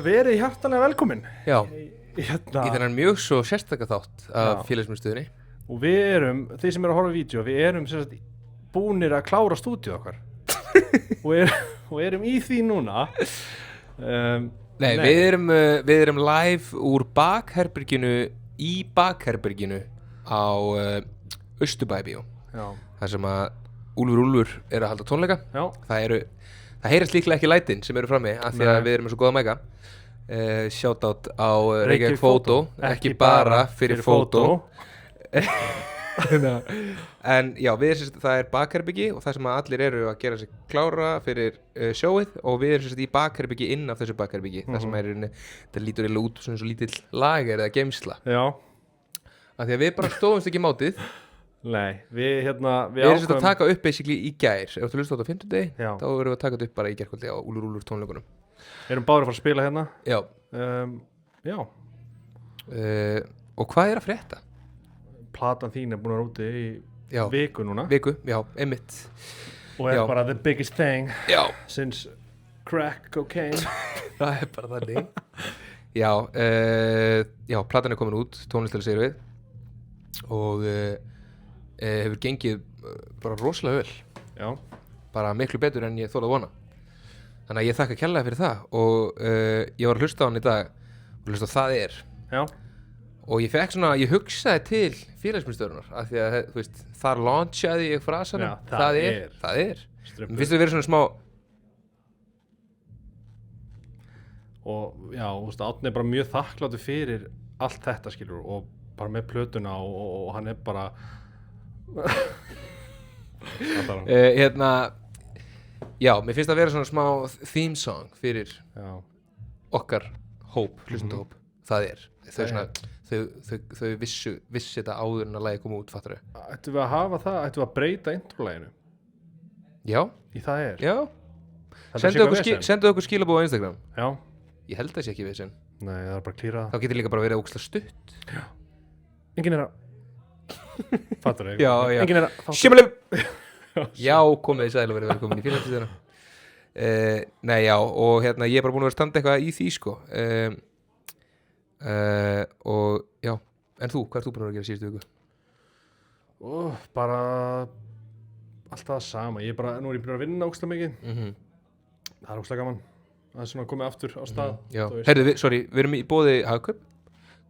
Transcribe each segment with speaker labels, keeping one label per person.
Speaker 1: verið hjartanlega velkomin.
Speaker 2: Já,
Speaker 1: Hérna,
Speaker 2: í þennan mjög svo sérstaka þátt af félagsmyndstöðinni.
Speaker 1: og við erum, þeir sem eru að horfa á vídeo, við erum sem sagt búnir að klára stúdíu okkar og erum í því núna.
Speaker 2: Nei, við erum live úr bakherberginu í bakherberginu á Austurbæbíó.
Speaker 1: Já,
Speaker 2: þar sem að Úlfur er að halda tónleika.
Speaker 1: já,
Speaker 2: Það heyrast líklega ekki lætin sem eru frammi af því að við erum með svo góða mæka. Shoutout á Reykjavík Photo, ekki bara fyrir fótó. En já, það er bakherbyggi og það sem að allir eru að gera sig klára fyrir sjóið og við erum í bakherbyggi inn af þessu bakherbyggi. Það sem það lítur eiginlega út svona svo lítill lager eða geymsla.
Speaker 1: já.
Speaker 2: Af því að við bara stóðumst ekki mátið.
Speaker 1: Nei, við
Speaker 2: Við erum að taka upp basically í gær. Ef þú hlusta á þetta á 5. degi,
Speaker 1: Já.
Speaker 2: þá erum við að taka þetta upp bara í gærkvöldi á Úlfur tónleikunum.
Speaker 1: Erum báðir að fara að spila hérna.
Speaker 2: Já.
Speaker 1: Já,
Speaker 2: Og hvað er að frétta?
Speaker 1: platan þín er búin að vera úti í
Speaker 2: Já.
Speaker 1: viku núna.
Speaker 2: Viku, já, einmitt.
Speaker 1: Og er
Speaker 2: Já.
Speaker 1: bara the biggest thing
Speaker 2: Já.
Speaker 1: since crack cocaine.
Speaker 2: Það er bara þannig. Já, já, platan er komin út, tónlistilega segir við. Og hefur gengið bara rosalega vel.
Speaker 1: Já,
Speaker 2: Bara miklu betur en ég þorði að vona. Þannig að ég þakka kærlega fyrir það. Og ég var að hlusta á hann í dag og hlusta á Það er.
Speaker 1: já,
Speaker 2: Og ég fekk svona, ég hugsaði til félagsmyndstöðunar af því að, þú veist, þar launchaði ég frasanum.
Speaker 1: Já, það er.
Speaker 2: Það er.
Speaker 1: Strumpur.
Speaker 2: Mér finnst það verið svona smá,
Speaker 1: og já, þú veist, Árni er bara mjög þakkláttur fyrir allt þetta, skilur, og bara með plötuna og hann er bara
Speaker 2: hérna, já, mér finnst það að vera svona smá theme song fyrir
Speaker 1: já,
Speaker 2: okkar hóp, hlustendahóp. Það er. Þau
Speaker 1: Það
Speaker 2: svona, þau vissi þetta áður en að lagið koma út, fattar þau?
Speaker 1: ættum við að hafa það, ættum við að breyta introlæginu
Speaker 2: Já,
Speaker 1: í Það er.
Speaker 2: já.
Speaker 1: Þetta sé eitthvað vesen.
Speaker 2: Sendu okkur skilabóð á Instagram.
Speaker 1: Já,
Speaker 2: Ég held það sé ekki við sem.
Speaker 1: nei, það er bara að klíra
Speaker 2: Þá getur líka bara verið ógeðslega stutt.
Speaker 1: enginn er að fattur þau?
Speaker 2: Já, já.
Speaker 1: Enginn er að
Speaker 2: Sjömmalum! Já, komið þið sæl og verið velkomin í félagsmyndstöðina. Nei, já, og hérna, ég er bara búin að vera að standa eitthvað í því, sko. Og já, en þú, hvað ert þú búin að vera að gera síðustu viku?
Speaker 1: bara alltaf það sama. Ég er bara, nú er ég búin að vinna ógeðslega mikið. Það er ógeðslega gaman. Það er svona komið aftur á stað.
Speaker 2: Já,
Speaker 1: þú veist.
Speaker 2: heyrðu, sorry, við erum í boði Hagkaup,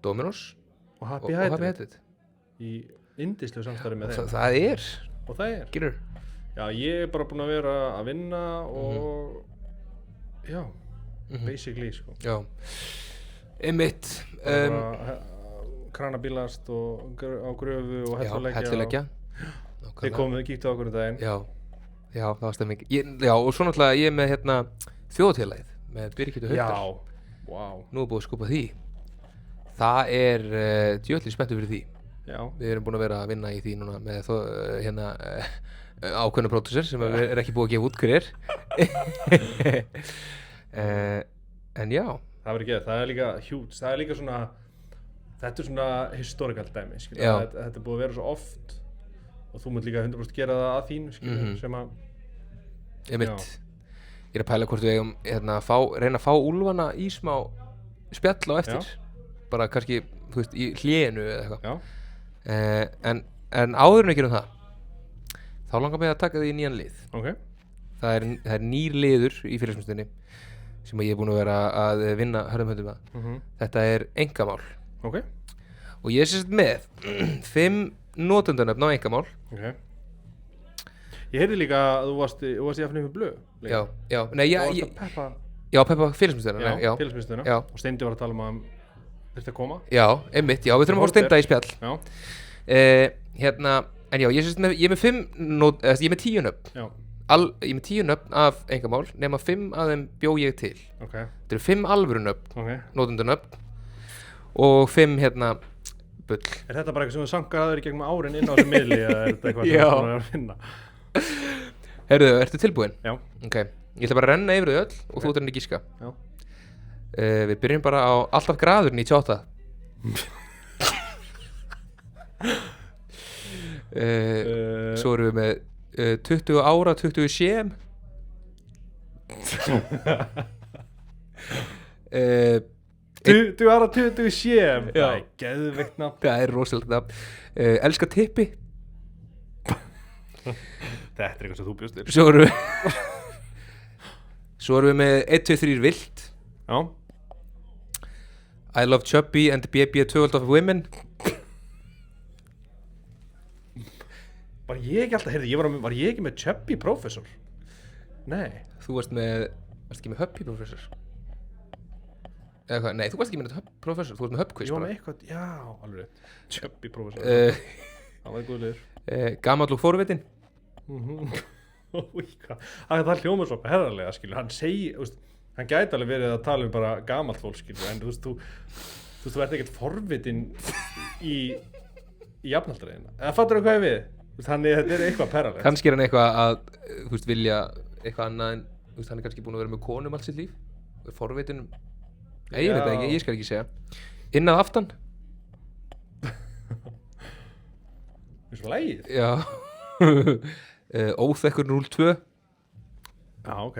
Speaker 2: Dominos
Speaker 1: Og
Speaker 2: og
Speaker 1: Happy
Speaker 2: Happy
Speaker 1: Hydrate
Speaker 2: Headed.
Speaker 1: í indislu samstarfi með þeim.
Speaker 2: Það er,
Speaker 1: Og það er.
Speaker 2: gerur.
Speaker 1: Já, ég er bara búin að vera að vinna og já, basically, sko.
Speaker 2: Já, einmitt.
Speaker 1: Kranabílast og á gröfu og
Speaker 2: Já,
Speaker 1: helluleggja.
Speaker 2: helluleggja.
Speaker 1: Þið komuð, kíktu á okkur daginn.
Speaker 2: Já, já, það var stemming. Já, og svo náttúrulega ég er með hérna þjóðatíðalagið með Birgittu Haukdal.
Speaker 1: Já, wow.
Speaker 2: Nú er búið að skupa því. Það er djöfnir spenntur fyrir því.
Speaker 1: Já,
Speaker 2: Við erum búin að vera að vinna í því núna með hérna ákveðna pródúser sem er ekki búið að gefa út hver er. En já,
Speaker 1: það verður ekki, það er líka huge. Það er líka svona, þetta er svona historical dæmi, skilja.
Speaker 2: Já.
Speaker 1: Þetta er búið að vera svo oft og þú munt líka 100% gera það að þínu, skilja, sem að,
Speaker 2: einmitt. Ég er að pæla hvort við eigum hérna, reyna að fá úlfana í smá spjall á eftir. Bara kannski, þú veist, í hlénu eða eitthvað.
Speaker 1: já,
Speaker 2: En áður en við gerum það, þá langar mig að taka því í nýjan lið.
Speaker 1: ok,
Speaker 2: Það er nýr liður í félagsmyndstöðinni sem ég er búin að vera að vinna hörðum höndum að. Þetta er einkamál.
Speaker 1: ok,
Speaker 2: Og ég er sérst með 5 notendunöfn á einkamál.
Speaker 1: ok. Ég heyrði líka að þú varst í FNF Blöð.
Speaker 2: Já, já, nei,
Speaker 1: Þú varst að peppa,
Speaker 2: Peppa félagsmyndstöðina.
Speaker 1: já, félagsmyndstöðina.
Speaker 2: Já.
Speaker 1: Og Steindi var að tala að þurfti að koma.
Speaker 2: Já, einmitt, já, við þurfum að fá Steinda í spjall.
Speaker 1: Já,
Speaker 2: Hérna, en já, ég er með 10 nöfn.
Speaker 1: já,
Speaker 2: Ég er með 10 nöfn af einkamál, nema 5 af þeim bjó ég til.
Speaker 1: ok,
Speaker 2: Þetta eru 5 alvöru nöfn,
Speaker 1: ok.
Speaker 2: notendunöfn, og 5 hérna bull.
Speaker 1: Er þetta bara eitthvað sem þú sankar að þér í gegnum árin inn á þessu miðli eða er þetta eitthvað sem
Speaker 2: Já.
Speaker 1: þú búin að finna?
Speaker 2: Heyrðu, ertu tilbúin?
Speaker 1: Já,
Speaker 2: Ok, ég ætla bara að renna yfir þau öll og þú ert henni gíska.
Speaker 1: já.
Speaker 2: Við byrjum bara á alltaf graður 98. Svo erum við með 20 ára, 20 sjem.
Speaker 1: Du er að 27.
Speaker 2: Já.
Speaker 1: Það er geðveikt nafn.
Speaker 2: Það er rosalegt nafn. Elska tippi.
Speaker 1: Þetta er eitthvað sem þú bjóst þér.
Speaker 2: Svo erum við með 1, 2, 3 vilt.
Speaker 1: Já.
Speaker 2: I love chubby and BB 12 of women.
Speaker 1: Var ég ekki alltaf, heyrðu, var ég ekki með chubby professor? Nei.
Speaker 2: Þú varst ekki með hubby professor? Eða hvað? Nei, þú varst ekki með professor, þú varst með hubquiz
Speaker 1: Ég var
Speaker 2: bara.
Speaker 1: með eitthvað, já, alveg rétt. Chubby professor. Það var góðlegur.
Speaker 2: Gamall og forvitin.
Speaker 1: Það hljómar svo herrarlega, skilur. Hann hann gæti alveg verið að tala um bara gamalt fólk, skilur. En þú ert ekkert forvitin í jafnaldræðina. Eða fattur hvað ég við? Þannig þetta er eitthvað perralegt.
Speaker 2: Kannski er hann eitthvað að, vilja eitthvað annað en, hann er kannski búin að vera með konum allt sitt líf. Og er forvitin. Nei, ég veit það ekki, ég skal ekki segja. Inn að aftan.
Speaker 1: Eins og lagið?
Speaker 2: Já. Óþekkur 02.
Speaker 1: Já, ok.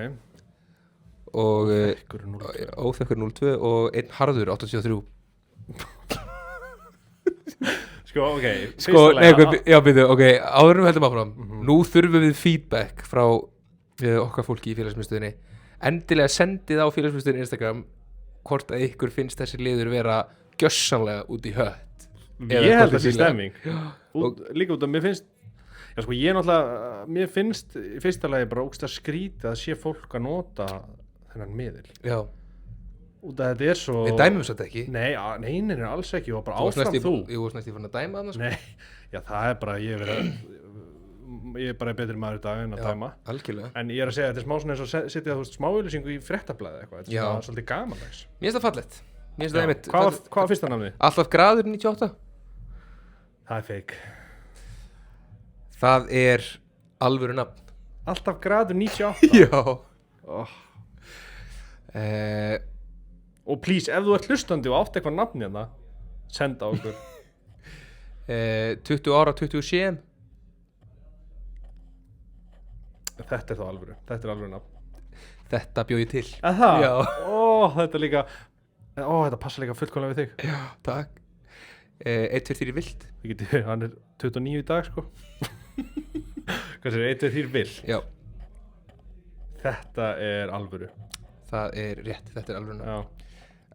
Speaker 2: Og
Speaker 1: Óþekkur 02.
Speaker 2: Óþekkur 02 og einn harður 83.
Speaker 1: Sko, ok.
Speaker 2: Já, byrju, ok, áður við heldum áfram. Nú þurfum við feedback frá okkar fólki í félagsmiðstöðinni. Endilega sendið á félagsmiðstöðinni Instagram hvort að ykkur finnst þessi liður vera gjössanlega út í hött.
Speaker 1: Ég held þessi stemming. Líka út af, mér finnst, já sko, mér finnst í fyrsta lagi bara ógeðslega skrítið að sé fólk að nota þennan miðil.
Speaker 2: Já.
Speaker 1: Út af þetta er svo...
Speaker 2: Við dæmum þetta ekki.
Speaker 1: Nei, alls ekki, og bara áfram þú.
Speaker 2: Ég var næst í fann að dæma þarna, sko.
Speaker 1: Nei, já það er bara, ég er bara betri maður í dag en að dæma.
Speaker 2: Algjörlega.
Speaker 1: En ég er að segja, þetta er smá svona eins og setja smáauðlýsingu í fréttablaði eitthvað. Þetta er svona svolítið gamanlegs.
Speaker 2: Mér finnst það fallegt. Mér finnst það einmitt.
Speaker 1: Hvað var fyrsta nafnið?
Speaker 2: Alltaf graður 98.
Speaker 1: Það er fake.
Speaker 2: Það er alvöru nafn.
Speaker 1: Alltaf graður 98?
Speaker 2: Já.
Speaker 1: Og please, ef þú ert hlustandi og átt eitthvað nafn hérna, senda á okkur.
Speaker 2: 20 ára, 27.
Speaker 1: Þetta er þá alvöru. Þetta er alvöru nafn.
Speaker 2: Þetta bjó ég til.
Speaker 1: Það?
Speaker 2: Já.
Speaker 1: Þetta líka... þetta passa líka fullkomlega við þig.
Speaker 2: Já, takk. 1, 2, 3 vilt.
Speaker 1: Hann er 29 í dag, sko. Hvað sér, 1, 2, 3 vilt?
Speaker 2: Já.
Speaker 1: Þetta er alvöru.
Speaker 2: Það er rétt, þetta er alvöru nafn.
Speaker 1: Já.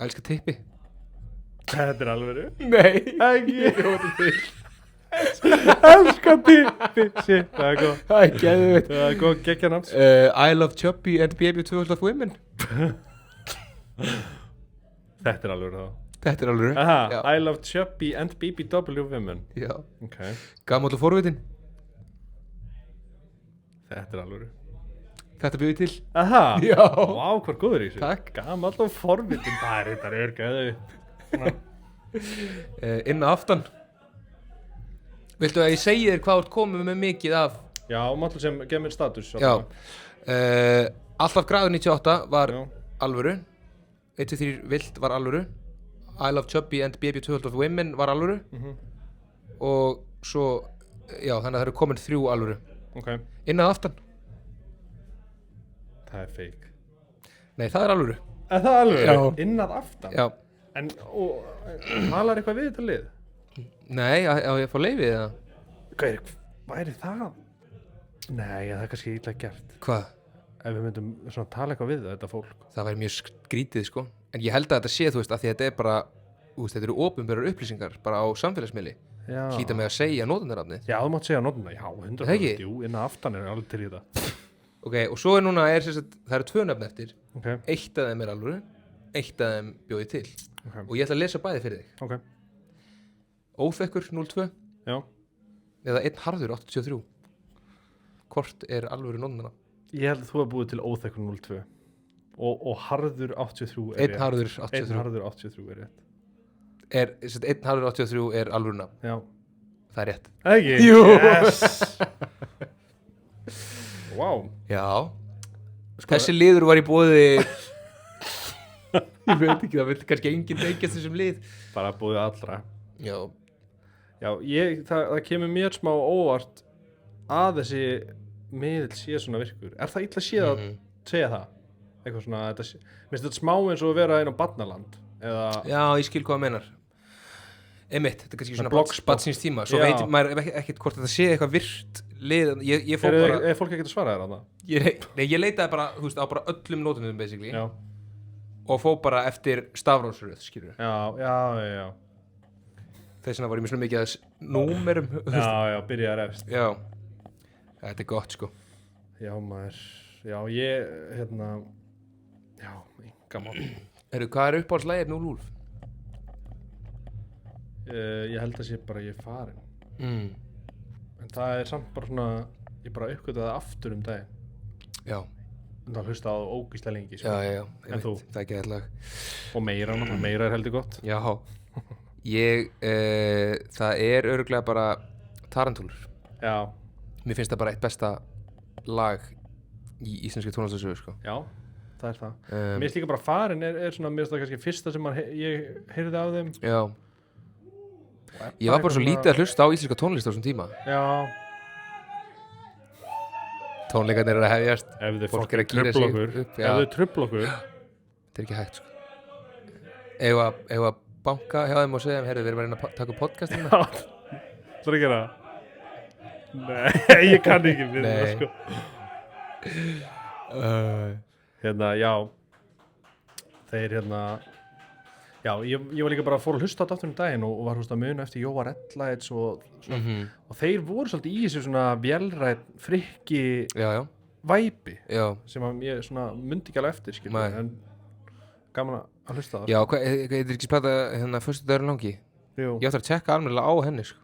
Speaker 2: Elska tippi.
Speaker 1: Þetta er alvöru.
Speaker 2: Nei.
Speaker 1: Ekki. Elska tippi. Shit, það er góð.
Speaker 2: Það er geðveikt.
Speaker 1: Það er góð geggja nafns.
Speaker 2: I love chubby and baby 12 of women.
Speaker 1: Þetta er alvöru þá.
Speaker 2: Þetta er alvöru.
Speaker 1: Aha,
Speaker 2: Já.
Speaker 1: I love chubby and BBW women.
Speaker 2: Já.
Speaker 1: Ok.
Speaker 2: Gamall og forvitin.
Speaker 1: Þetta er alvöru.
Speaker 2: Þetta bjó ég til.
Speaker 1: Aha.
Speaker 2: Já.
Speaker 1: Vá, hvað góður í þessu.
Speaker 2: Takk.
Speaker 1: Gamall og forvitin. Það er þetta örgæðu.
Speaker 2: Inn að aftan. Viltu að ég segi þér hvað þú ert komið með mikið af?
Speaker 1: Já, máttu sem gef mér status.
Speaker 2: Já. Alltaf graður 98 var
Speaker 1: Já.
Speaker 2: alvöru. 1, 2, 3 vilt var alvöru. I love chubby and baby 12 of women var alvöru. Og svo, já, þannig að það eru komin 3 alvöru.
Speaker 1: Ok.
Speaker 2: Inn að aftan.
Speaker 1: Það er fake.
Speaker 2: Nei, það er alvöru.
Speaker 1: Er það alvöru?
Speaker 2: Já.
Speaker 1: Inn að aftan?
Speaker 2: Já.
Speaker 1: En, talar eitthvað við þetta lið?
Speaker 2: Nei, á ég að fá leyfið það?
Speaker 1: Hvað væri það? Nei, það er kannski illa gert.
Speaker 2: Hvað?
Speaker 1: Ef við myndum svona tala eitthvað við þetta fólk.
Speaker 2: Það væri mjög skrítið, sko. En ég held að þetta sé, þú veist, að því þetta er bara, þetta eru opinberar upplýsingar bara á samfélagsmiðli.
Speaker 1: Já.
Speaker 2: Hlýta mig að segja notendarnafnið.
Speaker 1: Já, þú mátt segja notuna. Já, 100%.
Speaker 2: Það ekki?
Speaker 1: Jú, inn að aftan er alveg til í þetta.
Speaker 2: Ok, og svo er núna, það eru 2 nöfn eftir.
Speaker 1: Ok.
Speaker 2: Eitt af þeim er alvöru, eitt af þeim bjóði til.
Speaker 1: Ok.
Speaker 2: Og ég ætla að lesa bæði fyrir þig.
Speaker 1: Ok.
Speaker 2: Óþekkur 02
Speaker 1: Já.
Speaker 2: eða einn harður 83. Hvort er alvöru notendarnafn?
Speaker 1: Ég held að þú hefði búið til óþekkur 02. Og harður 83 er
Speaker 2: Einn harður 83.
Speaker 1: Einn harður 83 er rétt.
Speaker 2: Einn harður 83 er alvöru nafn.
Speaker 1: Já.
Speaker 2: Það er rétt.
Speaker 1: Ekki?
Speaker 2: Jú.
Speaker 1: Yes. Wow.
Speaker 2: Já. Þessi liður var í boði. Ég veit ekki, það vil kannski enginn tengjast þessum lið.
Speaker 1: Bara búið allra.
Speaker 2: Já.
Speaker 1: Já, það kemur mér smá óvart að þessi miðl sé svona virkur. Er það illa séð að segja það? eitthvað svona, minnst þetta smá eins og að vera inn á barnaland eða,
Speaker 2: Já, ég skil hvað það meinar Einmitt, þetta er kannski svona
Speaker 1: Blogspot.
Speaker 2: batsins tíma Svo
Speaker 1: Já.
Speaker 2: veit maður ekkert hvort þetta sé eitthvað virt lið Ég fór bara
Speaker 1: er fólk ekki að svara þér að það?
Speaker 2: ég leitaði bara, þú veist, á bara öllum nótunum basically
Speaker 1: Já,
Speaker 2: og fór bara eftir stafrónsröð, skilur
Speaker 1: já
Speaker 2: Þess vegna var ég með svona mikið að númerum
Speaker 1: Já, byrjaði efst
Speaker 2: Já, þetta er gott sko
Speaker 1: Já, maður, já, ég, já, enga mál
Speaker 2: Hvað er uppáhaldslægir 0 Úlf?
Speaker 1: Ég held að sé bara ég er farin En það er samt bara svona, ég bara uppgötaði það aftur daginn
Speaker 2: Já,
Speaker 1: En það hlusta á það ógeðslega lengi, sko.
Speaker 2: já,
Speaker 1: En þú?
Speaker 2: það er ekki eitthvað
Speaker 1: Og meira, náttúrulega, meira er heldur gott
Speaker 2: Já, það er örugglega bara Tarantúlur
Speaker 1: Já,
Speaker 2: Mér finnst það bara eitt besta lag í íslenski tónlistarsögu sko.
Speaker 1: já, það er það Mér finnst líka bara farin er svona, mér finnst það kannski fyrsta sem ég heyrði af þeim
Speaker 2: Já, ég var bara svo lítið að hlusta á íslenska tónlist á þessum tíma
Speaker 1: Já,
Speaker 2: Tónleikarnir eru að hefjast
Speaker 1: ef þau
Speaker 2: Fólk er að
Speaker 1: fucking
Speaker 2: gíra
Speaker 1: trufla
Speaker 2: sig
Speaker 1: okkur
Speaker 2: upp,
Speaker 1: Ef
Speaker 2: já.
Speaker 1: þau trufla okkur
Speaker 2: Þetta er ekki hægt sko. Ef að banka hjá þeim og segja þeim Herðu, við erum að reyna að taka upp podcastinu
Speaker 1: Já, það er að gera það? Nei, ég kann ekki við það,
Speaker 2: Nei.
Speaker 1: sko Já Þeir Já, ég var líka bara að fór að hlusta á þetta aftur daginn og var að muna eftir Jóa Redlights og þeir voru svolítið í þessu svona vélrætt frikki
Speaker 2: Já,
Speaker 1: væpi
Speaker 2: já,
Speaker 1: sem að ég svona mundi ekki alveg eftir skilur,
Speaker 2: Nei.
Speaker 1: en gaman að hlusta á það
Speaker 2: já, hvað er ekki spæta föstudagurinn langi?
Speaker 1: Jú.
Speaker 2: Ég átti að tjekka almennilega á henni sko.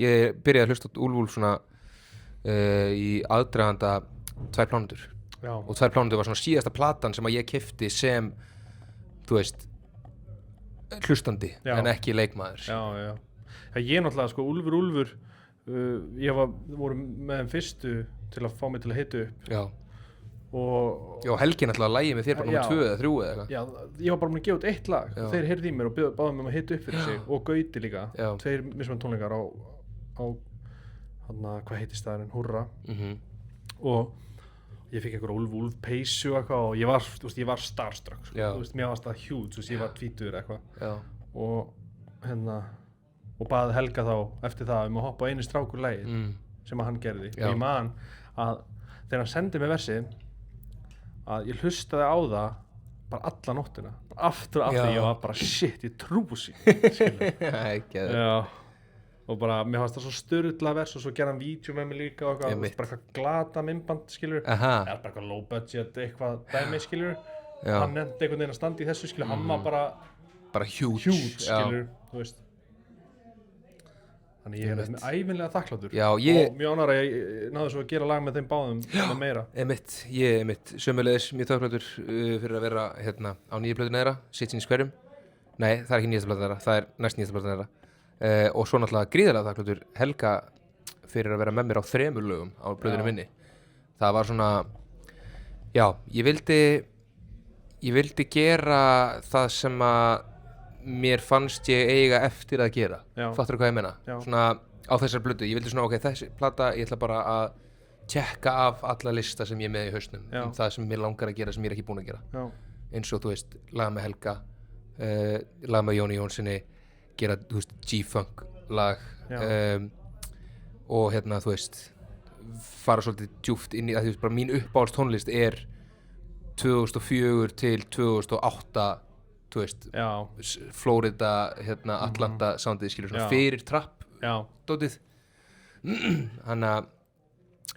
Speaker 2: Ég byrjaði að hlusta á Úlf svona í aðdraganda 2 plánundur
Speaker 1: Já.
Speaker 2: og 2 plánundur var svona síðasta platan sem að ég keypti sem, þú veist, hlustandi
Speaker 1: Já.
Speaker 2: en ekki leikmaður.
Speaker 1: Já, ég náttúrulega sko Úlfur ég voru með þeim fyrstu til að fá mig til að hita upp
Speaker 2: Já,
Speaker 1: og
Speaker 2: já, Helgi náttúrulega lægi með þér bara
Speaker 1: Já.
Speaker 2: nummer 2 eða 3 eða eitthvað.
Speaker 1: já, ég var bara búin að gefa út 1 lag
Speaker 2: Já.
Speaker 1: og þeir heyrði í mér og báði mig um að hita upp fyrir sig og Gauti líka,
Speaker 2: Já.
Speaker 1: 2 mismunandi tónleikar á hvað heitist staðurinn, Húrra og ég fikk einhverja Úlf peysu eitthvað og ég var, þú veist, ég var starstruck sko.
Speaker 2: Já.
Speaker 1: Þú veist, mér varst það huge, þú veist, ég var tvítur eitthvað
Speaker 2: Já,
Speaker 1: og og baði Helga þá eftir það um að hoppa á einu strákur lagið sem að hann gerði
Speaker 2: Já.
Speaker 1: og ég man að þegar hann sendi mig versið að ég hlustaði á það bara alla nóttina bara aftur
Speaker 2: Já.
Speaker 1: ég var bara shit, ég trúi sig
Speaker 2: ekki að
Speaker 1: Já. Og bara, mér fannst það svo sturla vers og svo gerði hann vídeo með mig líka og eitthvað,
Speaker 2: Einmitt.
Speaker 1: bara eitthvað glata myndband skilur
Speaker 2: Aha,
Speaker 1: eða bara eitthvað low budget eitthvað dæmi skilur
Speaker 2: Já.
Speaker 1: hann nefndi einhvern veginn að standa í þessu skilur hann var bara
Speaker 2: bara huge.
Speaker 1: huge
Speaker 2: Já.
Speaker 1: skilur, þú veist þannig ég er
Speaker 2: Einmitt.
Speaker 1: ævinlega þakklátur
Speaker 2: Já, ég-
Speaker 1: og mjög ánægður að ég náði svo að gera lag með þeim báðum með meira
Speaker 2: Ég sömulegis mjög þakklátur fyrir að vera hérna á nýju plötunni þeirra, Sitting í skverjum. Nei, það er ekki nýjasta platan þeirra, það er næst nýjasta platan þeirra. Og svo náttúrulega gríðarlega þakklátur Helga fyrir að vera með mér á 3 lögum á plötunni
Speaker 1: Já.
Speaker 2: minni. Það var svona, já, ég vildi gera það sem að mér fannst ég eiga eftir að gera.
Speaker 1: Já.
Speaker 2: Fattar þú hvað ég meina?
Speaker 1: Já.
Speaker 2: Svona á þessar plötu, ég vildi svona, ok, þessi plata, ég ætla bara að tjekka af alla lista sem ég er með í hausnum
Speaker 1: Já.
Speaker 2: um það sem mér langar að gera sem ég er ekki búinn að gera
Speaker 1: já,
Speaker 2: eins og þú veist, lag með Helga lag með Jóni Jónssoni gera, þú veist, G-Funk lag
Speaker 1: Já.
Speaker 2: og hérna, þú veist fara svolítið djúpt inn í að þú veist, bara mín uppáhalds tónlist er 2004 til 2008 þú veist,
Speaker 1: já,
Speaker 2: Florida hérna, Atlanta soundið, skilur svona
Speaker 1: Já.
Speaker 2: fyrir trapp
Speaker 1: já,
Speaker 2: dótið hann að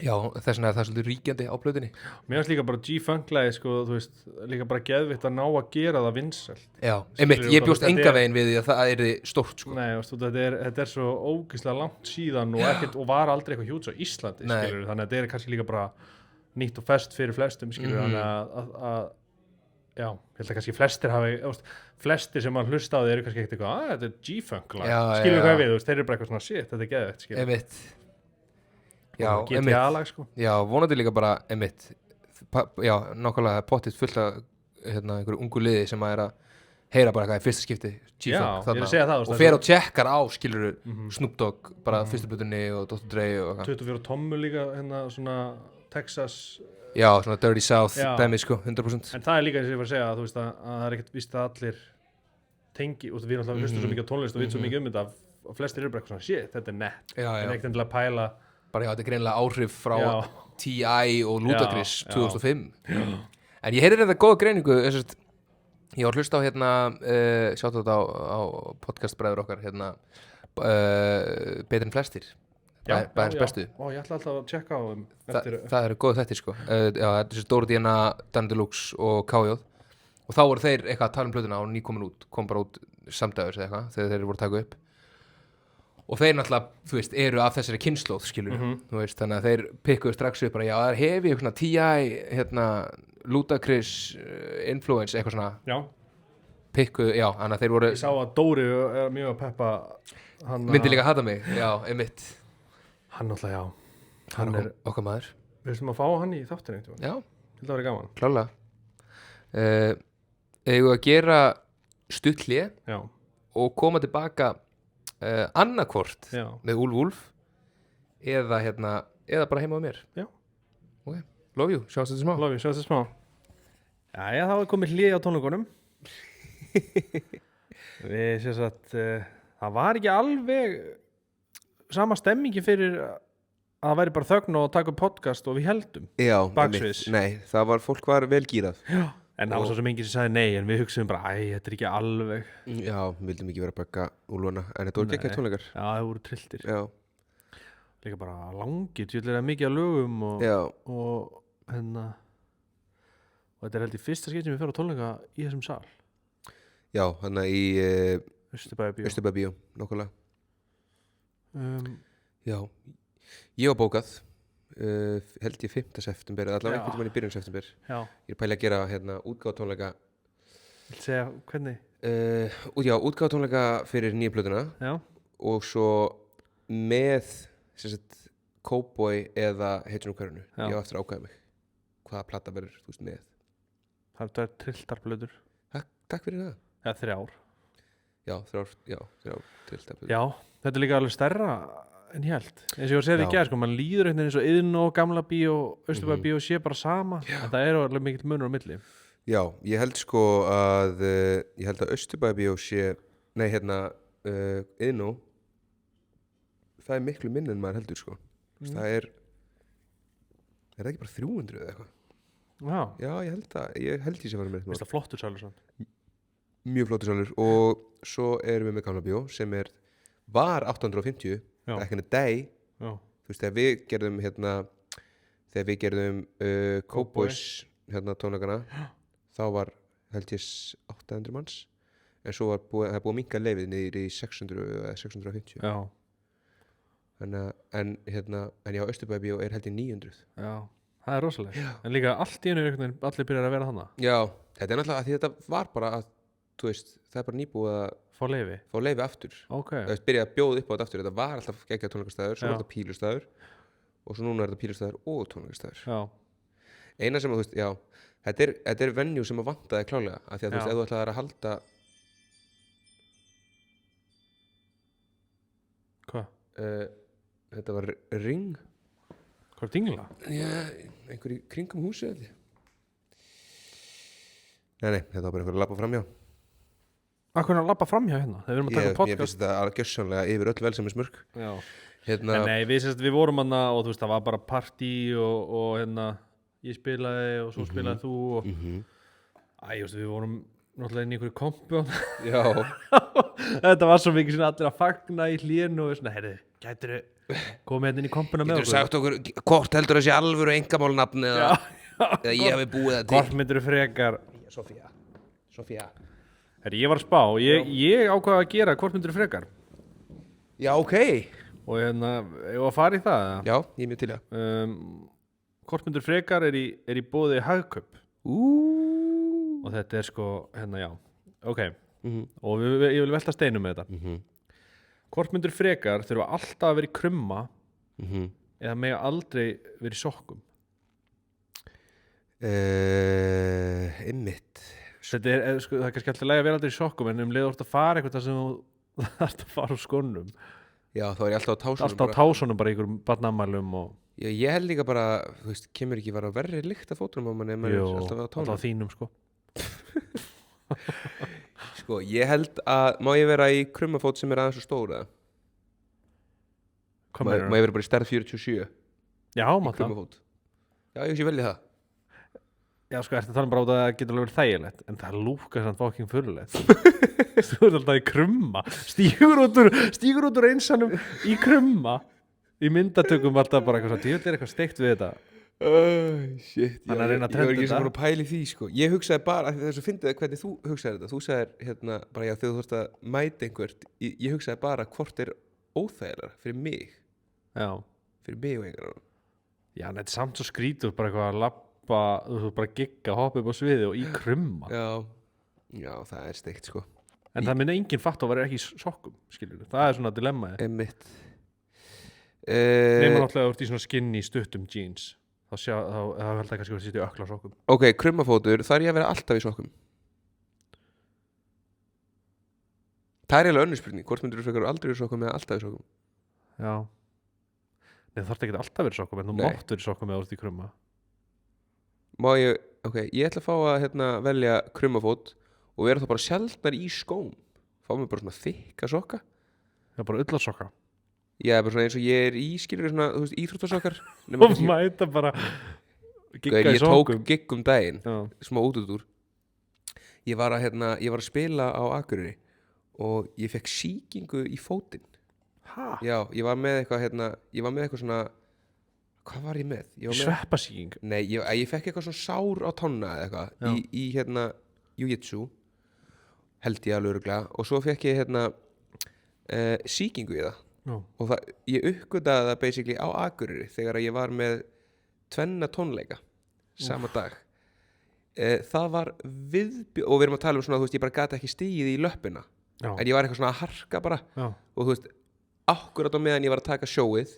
Speaker 2: já, þess vegna er það svolítið ríkjandi á plötunni
Speaker 1: mér finnst líka bara G-Funk-lagi sko, þú veist, líka bara geðvitt að ná að gera það vinsælt
Speaker 2: já,
Speaker 1: Skilurðu,
Speaker 2: einmitt, ég
Speaker 1: bara,
Speaker 2: bjóst
Speaker 1: þetta
Speaker 2: enga
Speaker 1: er-
Speaker 2: veginn við því að það er stórt sko.
Speaker 1: Nei, veistu, þetta er svo ógeðslega langt síðan og, ekkert, og var aldrei eitthvað hjúts á Íslandi
Speaker 2: Nei.
Speaker 1: skilur, þannig að þetta er kannski líka bara nýtt og fest fyrir flestum skilur,
Speaker 2: Mhm.
Speaker 1: þannig að já, ég held að kannski flestir hafi flestir sem mann hlusta á þið eru kannski ekkert eitthvað þetta er G-Funk lag,
Speaker 2: Já,
Speaker 1: skilur
Speaker 2: já.
Speaker 1: hvað við, þú veist, þeir eru bara eitthvað svona shit, þetta er geðvegt skilur,
Speaker 2: einmitt já,
Speaker 1: Og
Speaker 2: einmitt
Speaker 1: GTA-lag sko
Speaker 2: já, vonandi líka bara, einmitt já, nákvæmlega pottitt fullt af hérna, einhverju ungu liði sem að er að heyra bara eitthvað í fyrsta skipti
Speaker 1: Já, ég er að segja það, þú veist,
Speaker 2: og
Speaker 1: það
Speaker 2: fer
Speaker 1: er
Speaker 2: og tjekkar á, skilur
Speaker 1: Mhm.
Speaker 2: Snoop Dogg, bara fyrstu plötunni og Dr. Dre og eitthvað
Speaker 1: 24 tommu líka hérna svona Texas
Speaker 2: Já, svona Dirty South
Speaker 1: Já.
Speaker 2: dæmi sko, 100%.
Speaker 1: en það líka eins og ég var að segja að þú veist að það ekkert víst að allir tengi, og við náttúrulega hlustum svo mikið á tónlist og við svo mikið þetta og flestir eru bara eitthvað svona, shit, þetta er nett
Speaker 2: Já,
Speaker 1: en
Speaker 2: já.
Speaker 1: ekkert endilega að pæla
Speaker 2: Bara já, þetta er greinilega áhrif frá
Speaker 1: Já.
Speaker 2: T.I. og Ludacris
Speaker 1: Já,
Speaker 2: 2005. En ég heyrði þetta góða greiningu, ég var að hlusta á hérna, sjáttu þetta á podcastbræður okkar, hérna, Betri en flestir, bæðins bestu.
Speaker 1: Ó, ég ætla alltaf að checka á þeim
Speaker 2: Það eru góð þettir sko. Já, þetta er Dóri Díana, Dan Deluxe og K.J. Og þá voru þeir eitthvað að tala um plötuna og nýkomin út, kom bara út samdægurs eða eitthvað, þegar þeir voru að taka upp. Og þeir náttúrulega, þú veist, eru af þessari kynslóð, skilur, þú veist, þannig að þeir pikkuðu strax upp bara, já, það er hefi, eitthvað svona T.I., hérna, Ludacris, Influence, eitthvað svona,
Speaker 1: Já,
Speaker 2: pikkuðu, já, þannig að þeir voru,
Speaker 1: ég sá að Dóri er mjög að peppa hann
Speaker 2: myndi líka hata mig, já, einmitt,
Speaker 1: Hann náttúrulega, já
Speaker 2: hann
Speaker 1: Hann er,
Speaker 2: okkar maður,
Speaker 1: við ætlum að fá hann í þáttinu einhvern tímann.
Speaker 2: já,
Speaker 1: Þetta var gaman
Speaker 2: klálega. Eigum við að gera stutt hlé
Speaker 1: Já,
Speaker 2: og koma tilbaka annarkvort
Speaker 1: já,
Speaker 2: með Úlf eða hérna, eða bara heima á mér.
Speaker 1: Já.
Speaker 2: Ok, love you, sjáumst þetta smá.
Speaker 1: lofi, sjá þetta smá Jæja, þá er komið hlið á tónleikunum Við séum að það var ekki alveg sama stemmingi fyrir að það væri bara þögn og taka upp podcast og við heldum
Speaker 2: Já,
Speaker 1: Baksviðs.
Speaker 2: nei, það var, fólk var vel gírað.
Speaker 1: Já. En það var svo sem enginn sem sagði nei en við hugsaðum bara, þetta er ekki alveg
Speaker 2: Já, vildum ekki vera að baka Úlfana, en þetta voru
Speaker 1: Nei.
Speaker 2: geggjaðir tónleikar.
Speaker 1: Já, það voru trilltir
Speaker 2: Já,
Speaker 1: Líka bara langir, tjóðlega mikið að lögum
Speaker 2: já,
Speaker 1: og hérna og þetta er held í fyrsta skipti sem við fyrir á tónleika í þessum sal
Speaker 2: já, hann í
Speaker 1: Austurbæðabíó
Speaker 2: Austurbæbíó, nokkulega. Já, ég var bókað, held ég 5. september, allavega
Speaker 1: Já.
Speaker 2: einhvern veginn í byrjun september.
Speaker 1: Já,
Speaker 2: Ég er pæli að gera hérna útgáfatónleika,
Speaker 1: vil segja hvernig
Speaker 2: útgáfatónleika fyrir nýja plötuna
Speaker 1: Já,
Speaker 2: og svo með sem sagt Cowboy eða Heitin úr hverjunu.
Speaker 1: Já.
Speaker 2: Ég á eftir að ákvæða mig hvaða plata verður, þú veist, með.
Speaker 1: það er trilltarblöður
Speaker 2: Takk fyrir það.
Speaker 1: Eða 3 ár
Speaker 2: Já, þrjár til
Speaker 1: Já, þetta er líka alveg stærra en ég held eins og ég var að segja því
Speaker 2: Já.
Speaker 1: í gær, sko, mann líður einhvern veginn eins og Iðn og Gamla bíó, Austurbæðabíó sé bara sama en það er alveg mikill munur á milli
Speaker 2: Já, ég held sko að Austurbæbíó sé, nei hérna Iðnó, það er miklu minn en maður heldur sko. Það er það ekki bara 300 eða eitthvað?
Speaker 1: Já,
Speaker 2: Já, ég held ég sé að vera með
Speaker 1: veist það flottur salur sann
Speaker 2: mjög flottur salur og svo erum við með Gamla bíó sem var 850
Speaker 1: Já.
Speaker 2: back in the day.
Speaker 1: Já,
Speaker 2: Þú veist, þegar við gerðum Cowboys hérna tónleikana þá var held ég 800 manns en svo var það er búið að minnka leifið niður í 600 eða 650
Speaker 1: já,
Speaker 2: en já, Austurbæbíó er held ég 900.
Speaker 1: já Það er rosalega En líka allt í einu er einhvern veginn allir byrjar að vera þarna
Speaker 2: Já, þetta er náttúrulega að því þetta var bara að, þú veist, það er bara nýbúið að
Speaker 1: Fá leyfi
Speaker 2: fá leyfi aftur.
Speaker 1: Ok,
Speaker 2: Það veist, byrjaði að bjóða upp á þetta aftur. Þetta var alltaf geggjað tónleikastæður, svo
Speaker 1: Já.
Speaker 2: var þetta pílustæður og svo núna er þetta pílustæður og tónleikastæður.
Speaker 1: já,
Speaker 2: Eina sem að, þú veist, já, þetta er venue sem að vantaði klálega, af því að þú veist,
Speaker 1: Já.
Speaker 2: ef þú ætlaðir að halda
Speaker 1: hvað?
Speaker 2: þetta var ring,
Speaker 1: Hvað er dingla?
Speaker 2: já, einhver í kringum húsið held ég. Nei, þetta var bara einhver að labba framjá.
Speaker 1: Akkur að labba framhjá hérna þegar við erum að taka
Speaker 2: Ég
Speaker 1: podcast
Speaker 2: finnst þetta algjörsamlega yfir öll velsemismörk.
Speaker 1: Já
Speaker 2: Hérna,
Speaker 1: En nei, við vorum hana og þú veist, það var bara partí og hérna, ég spilaði og svo spilaði þú og Æ, þú veist, við vorum náttúrulega inn í einhverju kompu
Speaker 2: já,
Speaker 1: Þetta var svo mikið svona allir að fagna í hlénu og svona, heyrðu, gætirðu komið hérna inn í kompuna með
Speaker 2: getur sagt okkur hvort heldur þessi alvöru engamálnafn eða ég hafi búið það til.
Speaker 1: Hvort myndirðu frekar
Speaker 2: Sofía.
Speaker 1: Herri, ég var að spá, ég ákvað að gera hvort myndirðu frekar
Speaker 2: Já, ok.
Speaker 1: og hérna, ég var að fara í það eða?
Speaker 2: Já, ég er mjög til það.
Speaker 1: Hvort myndirðu frekar er í boði Hagkaup og þetta er sko, hérna, já ok, og ég vil velta steinum með þetta hvort myndirðu frekar þurfa alltaf að vera í krumma eða mega aldrei vera í sokkum
Speaker 2: Einmitt.
Speaker 1: þetta er, sko, það er kannski alltaf leið að vera aldrei í sokkum en leið orðið að fara eitthvað þar sem þú þarft að fara úr skónum
Speaker 2: Já, þá er ég alltaf á tásunum.
Speaker 1: alltaf á tásunum bara í einhverjum barnamælum og
Speaker 2: Já, ég held líka bara, þú veist, kemur ekki bara verri lykt af fótunum á manni en maður
Speaker 1: Jú,
Speaker 2: er alltaf á tónum.
Speaker 1: alltaf þínum sko.
Speaker 2: Sko, ég held að, má ég vera í krummafót sem er aðeins svo stór eða?
Speaker 1: Hvað
Speaker 2: Má
Speaker 1: meinarðu?
Speaker 2: ég vera bara í stærð 47
Speaker 1: Já,
Speaker 2: í
Speaker 1: mátt það.
Speaker 2: krummafót? Já, ég sé velja það.
Speaker 1: Já, sko, ertu að tala bara út að það getur alveg verið þægilegt, en það lúkar svona fucking fyrirlegt. Þú ert alltaf í krumma, stígur út úr einsanum í krumma. Í myndatökum alltaf bara eitthvað svona, djöfull er eitthvað steikt við þetta.
Speaker 2: Shit,
Speaker 1: Hann er að reyna að
Speaker 2: ég
Speaker 1: trenda
Speaker 2: var ekki
Speaker 1: þetta.
Speaker 2: sem búin að pæla í því, sko. Ég hugsaði bara, af því þess að fyndið hvernig þú hugsaðir þetta. Þú sagðir, hérna, bara já, þegar þú þurft að mæta einhvert, ég hugsaði bara hvort er óþægilega fyrir mig
Speaker 1: Já.
Speaker 2: Fyrir mig og einhverjum.
Speaker 1: Já, en þetta er samt svo skrítur, bara eitthvað að labba, þú veist, bara gigga, hoppa upp á sviði og í krumma.
Speaker 2: Já, það er steikt, sko.
Speaker 1: En það minna enginn fatt að vera ekki í sokkum, skilur við. Það er svona dilemmaði.
Speaker 2: Einmitt.
Speaker 1: Nefnir náttúrulega úr í svona skinny stuttum jeans. Þá held það kannski að sitja í ökla sokkum.
Speaker 2: Ok, krummafótur, þar er ég að vera alltaf í sokkum. Það er eiginlega önnur spurning. Hvort myndir þú frekar aldrei í sokkum eða alltaf í sokkum?
Speaker 1: Já. Nei, það þarf ekki alltaf að vera í sokkum, en þú
Speaker 2: Nei.
Speaker 1: mátt vera í sokkum eða þú ert í krumma.
Speaker 2: Má ég, ok, ég ætla að fá að hérna, velja krummafót og vera þá bara sjaldnar í skóm. Fá mér bara svona þykka sokka.
Speaker 1: Það er bara ullarsokka.
Speaker 2: Já, bara svona eins og ég er í skilur svona, þú veist, íþróttasokkar.
Speaker 1: Og mæta bara gigga í
Speaker 2: Ég tók
Speaker 1: sokkum.
Speaker 2: gigg daginn,
Speaker 1: Já.
Speaker 2: smá útúr. Ég var að spila á Akureyri og ég fekk sýkingu í fótinn.
Speaker 1: Hæ?
Speaker 2: Já, ég var með eitthvað svona, hvað var ég með? Ég var með
Speaker 1: Sveppasýking.
Speaker 2: Nei, ég fekk eitthvað svona sár á tonna eða eitthvað í hérna jiu-jitsu held ég alveg örugglega og svo fekk ég hérna sýkingu í það
Speaker 1: Já.
Speaker 2: og ég uppgötaði það basically á Akureyri þegar ég var með 2 tónleika sama dag. Það var og við erum að tala um svona, þú veist, ég bara gat ekki stigið í löppina
Speaker 1: Já.
Speaker 2: en ég var eitthvað svona að harka bara
Speaker 1: Já.
Speaker 2: og þú veist, akkurat á meðan ég var að taka sjóið,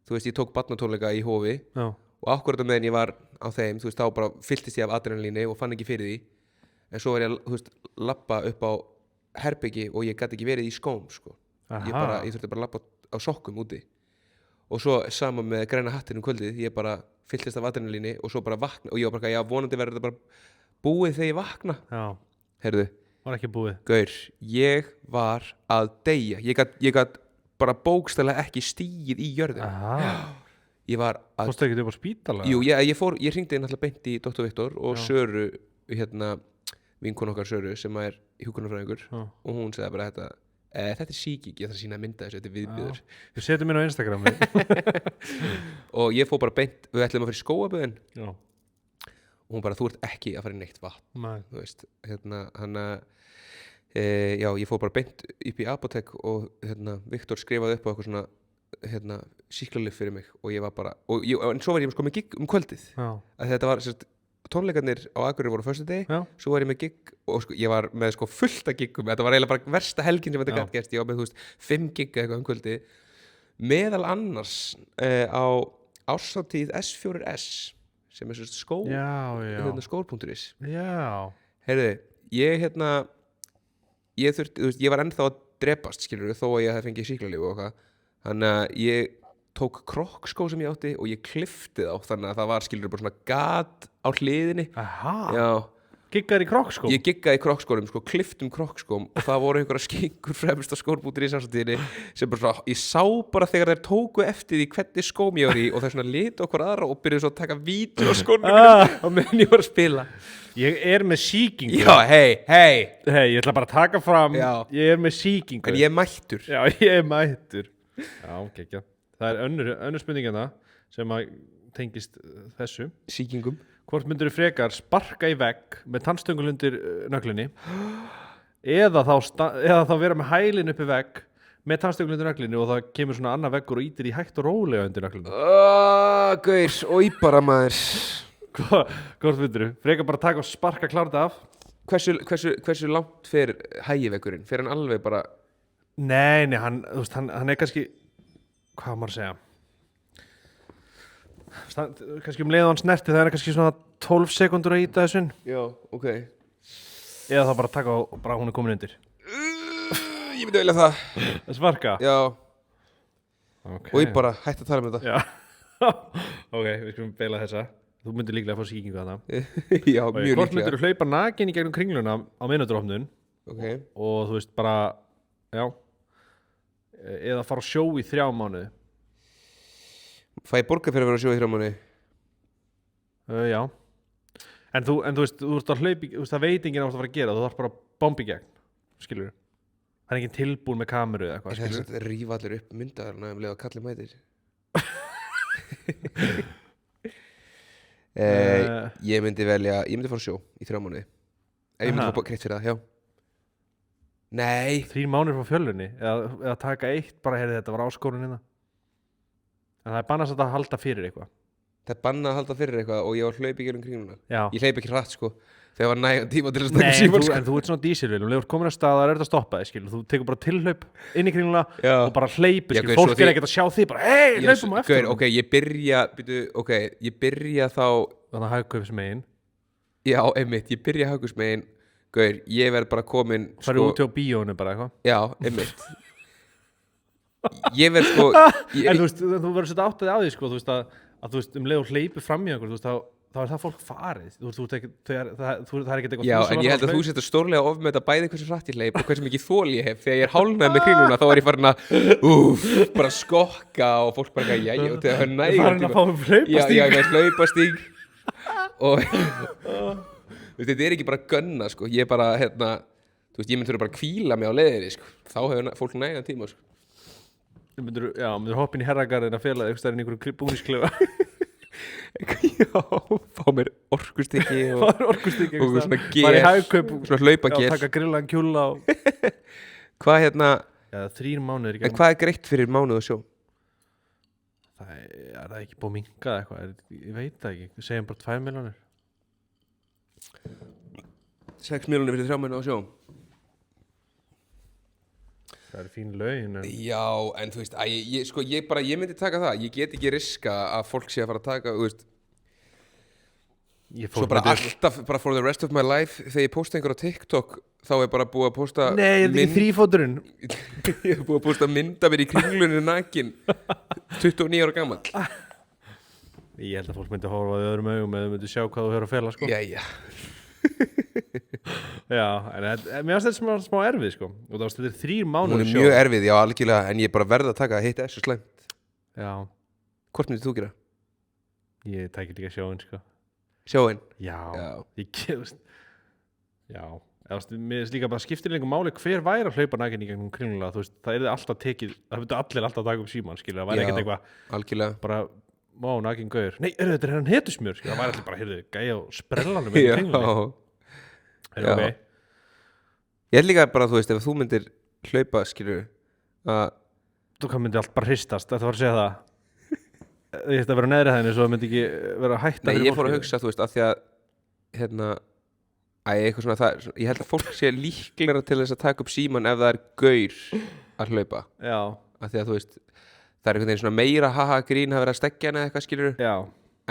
Speaker 2: þú veist, ég tók barnatónleika í Hofi
Speaker 1: Já.
Speaker 2: og akkurat á meðan ég var á þeim, þú veist, þá bara fylltist ég af adrenalíni og fann ekki fyrir því en svo var ég að, þú veist, labba upp á herbyggi og ég gat ekki verið í skóm, sko. Ég þurfti bara að labba á sokkum úti og svo sama með græna hattinn kvöldið, ég bara fylltist af adrenalíni og svo bara vakna og ég var bara, já, vonandi verður þetta bara búið þegar ég vakna.
Speaker 1: Já.
Speaker 2: Heyrðu,
Speaker 1: Var ekki búið.
Speaker 2: gaur, ég var að deyja, ég gat bara bókstælega ekki stigið í jörðina. Ég var að
Speaker 1: Fórstu ekki upp á spítala?
Speaker 2: Jú, ég hringdi náttúrulega beint í Dr. Viktor og
Speaker 1: Já.
Speaker 2: Söru, hérna vinkonu okkar Söru sem er hjúkrunarfræðingur
Speaker 1: Já.
Speaker 2: og hún segði bara þetta er sýking, ég þarf að sýna mynda þessu, þetta er viðbjöður.
Speaker 1: Við setjum inn á Instagrami.
Speaker 2: Og ég fór bara beint, við ætlum að fara í skóaböðin
Speaker 1: Já.
Speaker 2: og hún bara, þú ert ekki að fara í neitt vatn,
Speaker 1: Nei.
Speaker 2: þú veist, hérna, já, ég fór bara beint upp í apótek og hérna, Viktor skrifaði upp á eitthvað svona, hérna, sýklalyf fyrir mig og ég var bara, en svo var ég sko með gigg kvöldið,
Speaker 1: Já.
Speaker 2: að þetta var, sérst, tónleikarnir á Akureyri voru á föstudegi,
Speaker 1: Já.
Speaker 2: svo var ég með gigg og sko, ég var með sko fullt af giggum, þetta var eiginlega bara versta helgin sem þetta
Speaker 1: Já.
Speaker 2: gætt gerst, ég var með, þú veist, 5 gigga eitthvað kvöldi, meðal annars á árshátíð S4S sem er sérst
Speaker 1: Já.
Speaker 2: skór.is.
Speaker 1: Já.
Speaker 2: Heyrðu, ég þurfti, þú veist, ég var ennþá að drepast, skilur þó að ég hef fengið sýklalyf og eitthvað, þannig að ég tók krokkskó sem ég átti og ég klippti þá, þannig að það var, skilur, bara svona gat á hliðinni.
Speaker 1: Aha.
Speaker 2: Já,
Speaker 1: Giggar í krokkskóm?
Speaker 2: ég giggaði í krokkskórum, sko, klipptum krokkskóm og það voru einhverja skinkur fremst á skór.is ásatíðinni sem bara svona, ég sá bara þegar þær tóku eftir því hvernig skóm ég var í og það svona lit okkur aðra og byrjuði svo að taka vídeo á skónum á meðan ég var að spila.
Speaker 1: Ég er með sýkingu.
Speaker 2: Já, hei.
Speaker 1: Hei, ég ætla bara að taka fram.
Speaker 2: Já.
Speaker 1: Ég er með sýkingu.
Speaker 2: En ég er mættur.
Speaker 1: Já, ég er mættur. Já, ekki. Það er önnur spurning en það sem að tengist þessu.
Speaker 2: Sýkingum.
Speaker 1: Hvort myndur þú frekar sparka í vegg með tannstöngul undir nöglunni eða þá vera með hælinn uppi vegg með tannstöngul undir nöglunni og það kemur svona annar veggur og ítir í hægt og rólega undir nöglunni?
Speaker 2: Gaur, og bara maður.
Speaker 1: Hvort myndur þú? Frekar bara taka og sparka klárta af?
Speaker 2: Hversu langt fer hægiveggurinn? Fer hann alveg bara...
Speaker 1: Nei, hann er kannski, hvað maður að segja? Kannski leið hann snerti, það er kannski svona 12 sekundur að íta þessum.
Speaker 2: Já, ok.
Speaker 1: Eða þá bara taka og bara hún er komin undir.
Speaker 2: Ég myndi velja það.
Speaker 1: Það sparka?
Speaker 2: Já,
Speaker 1: Okay.
Speaker 2: og ég bara hætti að tala um þetta.
Speaker 1: Já. Ok, við skulum beila þessa. Þú myndir líklega að fá sýkingu þarna.
Speaker 2: Já,
Speaker 1: Ok,
Speaker 2: mjög
Speaker 1: hvort
Speaker 2: líklega
Speaker 1: myndir hlaupa nakin í gegnum kringluna á mínútuopnun
Speaker 2: Ok,
Speaker 1: og þú veist bara, já, eða fara á sjó í 3 mánuði.
Speaker 2: fæ ég borga fyrir að vera á sjó í 3 mánuði?
Speaker 1: Já. En þú veist, þú ert að hlaupa, þú veist, það veit enginn á að fara að gera, þú þarf bara að bomba í gegn, skilur. Það er enginn tilbúin með kameru eða eitthvað,
Speaker 2: Er þess
Speaker 1: skilur.
Speaker 2: að rífa allir upp myndaðarna um leið að kalli mætir? Ég myndi velja, ég myndi fara á sjó í 3 mánuði ef ég myndi
Speaker 1: Aha.
Speaker 2: fá greitt fyrir það, já. Nei,
Speaker 1: 3 mánuðir frá fjölunni, eða taka eitt, bara heyrði þetta var áskorun hérna. En það er bannast að halda fyrir eitthvað.
Speaker 2: það er bannað að halda fyrir eitthvað og ég var hlaup í gegnum kringluna.
Speaker 1: Já.
Speaker 2: Ég hleyp ekki hratt sko, þegar var nægan tíma til að stakka
Speaker 1: Nei,
Speaker 2: síman sko.
Speaker 1: en þú ert svona dísilvél, um leiður komin að stað, það er þetta að stoppa þig, skilur. Þú tekur bara tilhlaup inn í kringluna
Speaker 2: Já.
Speaker 1: og bara hleypur,
Speaker 2: Já,
Speaker 1: skilur.
Speaker 2: gaur,
Speaker 1: Fólk
Speaker 2: svo því-
Speaker 1: ekkert að sjá þig, bara, hei,
Speaker 2: Ég-
Speaker 1: hlaupum á eftir.
Speaker 2: Gaur, ok, ég byrja þá,
Speaker 1: Þannig að hagkaups megin,
Speaker 2: já, einmitt, ég byrja hagusmegin, gaur, ég verð bara komin,
Speaker 1: farið út hjá bíónu bara eitthvað.
Speaker 2: já, einmitt. Ég verð sko,
Speaker 1: En þú veist, þú verður svolítið áttaði á því, sko, þú veist að þú veist, um leiður hleypur fram í einhver, þú veist, þá er það fólk farið. Þú veist, það er ekkert eitthvað
Speaker 2: já,
Speaker 1: þú sem
Speaker 2: en
Speaker 1: var
Speaker 2: ég held að
Speaker 1: hlaup.
Speaker 2: þú setja stórlega ofmeta bæði hversu hratt ég hleyp og hversu mikið þól ég hef. Þegar ég er hálfnað með kringluna þá er ég farin að, bara skokka og fólk bara ekki, já, þegar það er nægan
Speaker 1: Farin að fá um hlaupastíg.
Speaker 2: Já, ég veist hlaupastíg og þú veist, þetta er ekki bara gunna, sko, ég er bara, þú veist, ég mynd þurfa bara að hvíla mig á leiðinni, sko, þá hefur fólk nægan tíma, sko.
Speaker 1: Myndir hoppin í herragarðin að fela eitthvað stærn í einhverju búnisklefa.
Speaker 2: Já, fá mér orkustykki og
Speaker 1: Það er orkustykki
Speaker 2: og svona
Speaker 1: Bara í
Speaker 2: ger,
Speaker 1: hagkaup,
Speaker 2: svona hlaupager.
Speaker 1: taka grillaðan kjúla og
Speaker 2: Hvað
Speaker 1: Já, 3 mánuðir í
Speaker 2: en
Speaker 1: gegnum.
Speaker 2: hvað er greitt fyrir mánuð og sjó?
Speaker 1: Er það ekki búið að minnka eitthvað? Ég veit það ekki, við segjum bara 2 milljónir.
Speaker 2: 6 miljónir fyrir 3 mánuð og sjó?
Speaker 1: Það er fín laun en...
Speaker 2: Já, en þú veist, ég myndi taka það. Ég get ekki riska að fólk sé að fara að taka, þú veist, svo bara alltaf, bara for the rest of my life, þegar ég posta einhver á TikTok, þá er bara búið að posta
Speaker 1: Nei, þetta er ekki þrífóturinn.
Speaker 2: ég er búið að posta mynda mér í kringlunni nakin 29 ára gamall.
Speaker 1: Ég held að fólk myndi horfa í öðrum augum eða myndi sjá hvað þú hefur að fela, sko.
Speaker 2: Jæja.
Speaker 1: Já, en mér finnst þetta smá erfið, sko. Og það er 3
Speaker 2: Hún
Speaker 1: mánuðir
Speaker 2: er mjög erfið, já, algjörlega, en ég er bara verð að taka að hitta þessu slæmt.
Speaker 1: Já,
Speaker 2: Hvort myndir þú gera?
Speaker 1: ég tækir líka sjóin, sko.
Speaker 2: Sjóin?
Speaker 1: Já,
Speaker 2: Já.
Speaker 1: ég gefst. Já, mér finnst líka bara skiptir lengur máli hver væri að hlaupa nakin í gegnum kringluna, þú veist, það er alltaf tekið, það myndi allir alltaf taka upp síman, skilja, það væri
Speaker 2: Já.
Speaker 1: ekkert eitthvað
Speaker 2: Algjörlega.
Speaker 1: bara, nakin gaur, nei, þetta er hann hetusmjör, skilja, það væri allir bara, heyrðu, gæja og sprellanum með kringlunni,
Speaker 2: Já.
Speaker 1: ok,
Speaker 2: Ég held líka bara, þú veist, ef þú myndir hlaupa, skilur, að
Speaker 1: þú kann myndi allt bara hristast, þetta var að segja það, ég ætti að vera neðri hæðinni svo það myndi ekki vera hætta
Speaker 2: Nei,
Speaker 1: fyrir
Speaker 2: ég fór að
Speaker 1: fólki.
Speaker 2: hugsa, þú veist, af því að eitthvað svona það, ég held að fólk sé líklegra til þess að taka upp síman ef það er gaur að hlaupa,
Speaker 1: Já,
Speaker 2: af því að þú veist það er einhvern veginn svona meira haha grín að vera að stekkja hana eða eitthvað, skilur,
Speaker 1: já,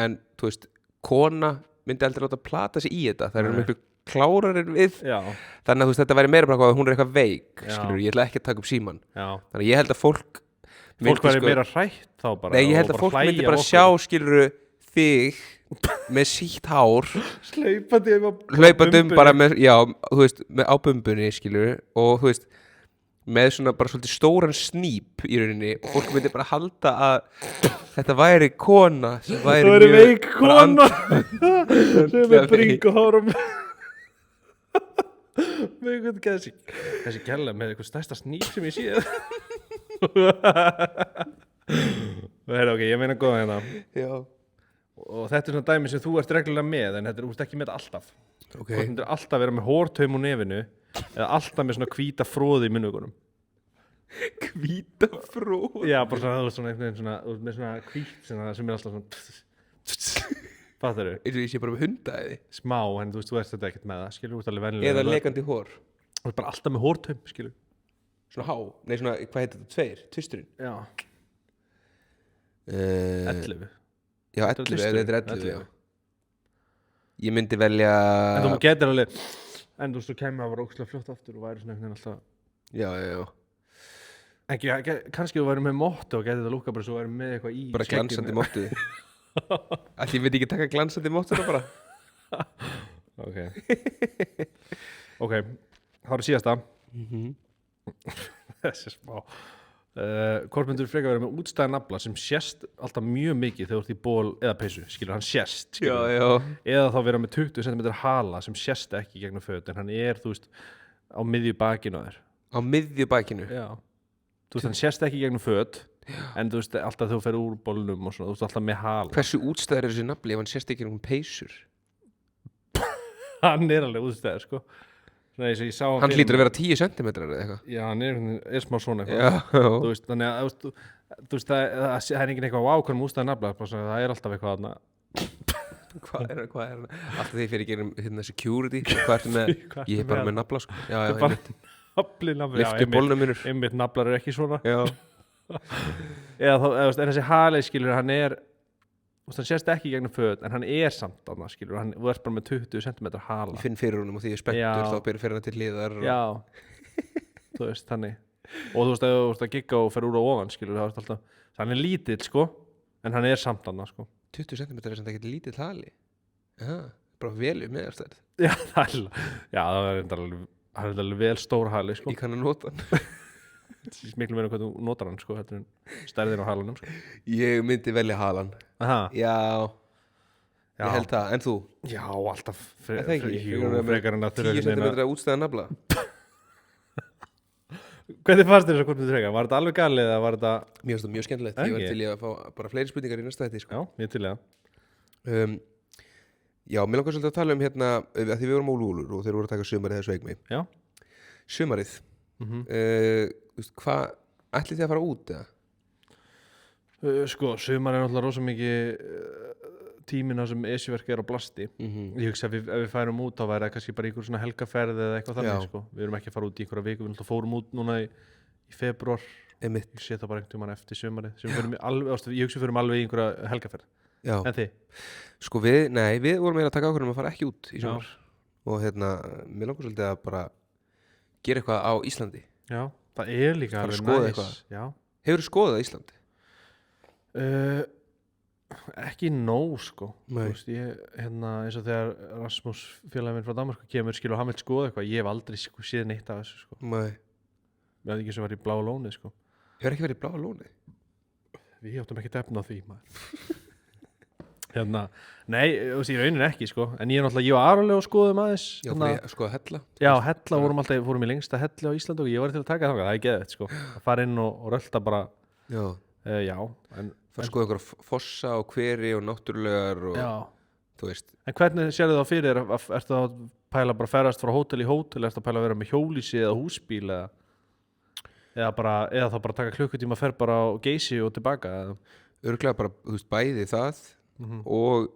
Speaker 2: en þú veist, kona myndi aldrei láta plata sig í þetta, það er
Speaker 1: Nei.
Speaker 2: miklu klárar en við,
Speaker 1: já,
Speaker 2: þannig að þú veist, þetta væri meira bara hvað, hún er eitthvað veik,
Speaker 1: Já.
Speaker 2: skilur, ég ætla ekki að taka upp síman,
Speaker 1: já,
Speaker 2: þannig að ég held að fólk
Speaker 1: fólk væri meira hrætt þá bara.
Speaker 2: Nei, ég
Speaker 1: og
Speaker 2: held að fólk
Speaker 1: hlæja
Speaker 2: myndi bara
Speaker 1: að
Speaker 2: sjá,
Speaker 1: okkur.
Speaker 2: skilur, þig með sítt hár
Speaker 1: Hlaupandi
Speaker 2: bara með, já, þú veist, með á bumbunni, skilur, og þú veist, með svona bara svolítið stóran snýp í rauninni, og fólk myndi bara halda að þetta væri kona sem væri
Speaker 1: Það væri
Speaker 2: mjög
Speaker 1: veik kona sem er bringuhárum með einhvern þessi gæla með eitthvað stærsta snýp sem ég séð Það er ok, ég meina góða hérna
Speaker 2: Já,
Speaker 1: og þetta er svona dæmi sem þú ert reglulega með en þetta er úrst ekki með alltaf
Speaker 2: ok.
Speaker 1: Þú myndir alltaf vera með hórtaum úr nefinu eða alltaf með svona hvíta fróði í munnugunum
Speaker 2: Hvíta fróð.
Speaker 1: Já, bara svona, þú veist, svona einhvern veginn svona, þú veist, með svona hvít sem er alltaf svona fattar þau?
Speaker 2: Eins og ég sé bara með hundaði.
Speaker 1: Smá, en þú veist, þú ert þetta ekkert með það, skilur, þú ert alveg venjulega
Speaker 2: Eða lekandi hór.
Speaker 1: Þú ert bara alltaf með hórtaum, skilur
Speaker 2: Svona há. Nei, svona, hvað heitir þetta? 2? Tvisturinn?
Speaker 1: Já, 11
Speaker 2: Já, 11,
Speaker 1: Tvisturinn,
Speaker 2: þetta er 11, já. Ég myndi velja...
Speaker 1: En þú getur alveg, en þú veist, þú kemur að vera ókslega fljótt aftur og væri svona einhvern veginn alltaf
Speaker 2: Já.
Speaker 1: kannski þú væri með motto og getið það lúka bara svo væri með eitthvað í
Speaker 2: bara glansandi móttu Ætli ég veit ekki taka glansandi móttuna bara
Speaker 1: Ok, þá er síðasta Þessi smá Hvort myndur frekar vera með útstæðan nafla sem sést alltaf mjög mikið þegar þú ert í ból eða peysu, skilur, hann sést skilur,
Speaker 2: já
Speaker 1: eða þá vera með 20 cm hala sem sést ekki gegnum föt en hann er, þú veist, á miðju bakinu á þér
Speaker 2: á miðju bakinu
Speaker 1: Já, þú veist, hann sést ekki gegnum föt en þú veist, alltaf þegar þú fer úr bólnum og svona, þú veist, alltaf með hala
Speaker 2: hversu útstæður er þessi nafli ef hann sést ekki um peysur
Speaker 1: Hann er alveg útstæður, sko Svona, ég sá
Speaker 2: hann hlýtur að vera 10 cm eða eitthvað
Speaker 1: Já, hann er smá svona eitthvað
Speaker 2: já
Speaker 1: Þú veist, þannig að þú veist, það er enginn eitthvað ákveðum útstæður nafla, það er alltaf eitthvað þarna
Speaker 2: hvað er hann alltaf því fyrir gerum hérna security hvað ertu með ég er bara með nafla sko já
Speaker 1: nafli
Speaker 2: lyftu bólnum minnur
Speaker 1: einmitt naflar er ekki svona
Speaker 2: já
Speaker 1: eða þá, en þessi hali skilur hann er, þú veist, hann sést ekki gegnum föt en hann er samt annað skilur þú ert bara með 20 cm hala
Speaker 2: ég finn fyrir honum og því ég er spenntur þá byrja fyrir hann til hliðar
Speaker 1: já þú veist, þannig og þú veist, ef þú ert að gigga og fer úr á ofan skilur það er alltaf, hann er lítill sko en hann er samt annað sko
Speaker 2: 20 cm er sem það getur lítill hali já, bara vel um meðarstærð
Speaker 1: já, það er alveg vel stór hali sko
Speaker 2: ég kann að nota hann
Speaker 1: miklu meira hvað þú notar hann sko þetta er stærðin á halanum sko
Speaker 2: ég myndi velja halan
Speaker 1: Aha.
Speaker 2: já, ég held það, en þú?
Speaker 1: Já, alltaf
Speaker 2: frekar en að 10 cm útstæða nafla
Speaker 1: Hvernig fannst þér þess að hvort myndir freka? Var þetta alveg galið eða var þetta
Speaker 2: mér finnst það mjög skemmtilegt, ég var til í að fá bara fleiri spurningar í næsta þetta sko.
Speaker 1: Já, ég til í það
Speaker 2: já, mér langar svolítið að tala um hérna að því við vorum á Lúlur og þeir voru að taka sumarið þessu eigmi
Speaker 1: Já
Speaker 2: sumarið hvað, ætlið þið að fara út eða?
Speaker 1: Sko, sumar er náttúrulega rosa mikið tímina sem esjuverk er á blasti ég hugsa að ef við færum út þá væri það kannski bara einhver svona helgaferð eða eitthvað þannig sko. Við erum ekki að fara út í einhverja viku við náttúrulega fórum út núna í febrúar ég sé það bara einhvern tímann eftir sumarið sem ég hugsa við förum alveg í einhverja helgaferð
Speaker 2: Já.
Speaker 1: En þið?
Speaker 2: Sko við vorum að taka ákvörðum að fara ekki út í sumar og hérna, mér langar svolítið að bara gera eitthvað á Íslandi
Speaker 1: Já, það er líka
Speaker 2: alveg næs Hefurðu skoðað Íslandi?
Speaker 1: Ekki nóg sko
Speaker 2: Þú
Speaker 1: veist, ég, hérna, eins og þegar Rasmus félaginn minn frá Danmarku kemur skil og hann vil skoða eitthvað ég hef aldrei séð neitt af þessu sko
Speaker 2: Nei
Speaker 1: Við hafði ekki sem var í Bláa lónið sko
Speaker 2: Hefur ekki verið í Bláa lónið?
Speaker 1: Við áttum ekki efna á því maður Hérna, nei, þú veist, ég raunin ekki sko en ég var aðralega og skoðum aðeins
Speaker 2: Já, fyrir skoða Hella
Speaker 1: Já, Hella fórum í lengsta Helli á Íslandi og ég var til að taka það er geðveikt sko að fara inn og rölda bara Já
Speaker 2: Það skoða einhverja fossa og hveri og náttúrulegar og þú veist
Speaker 1: En hvernig sérðu þá fyrir ertu að pæla bara að ferast frá hótel í hótel ertu að pæla að vera með hjólísi eða húsbíl eða þá bara taka klukkutíma að fer bara á Geysi og tilbaka
Speaker 2: Örugglega bara, þú veist, bæði það og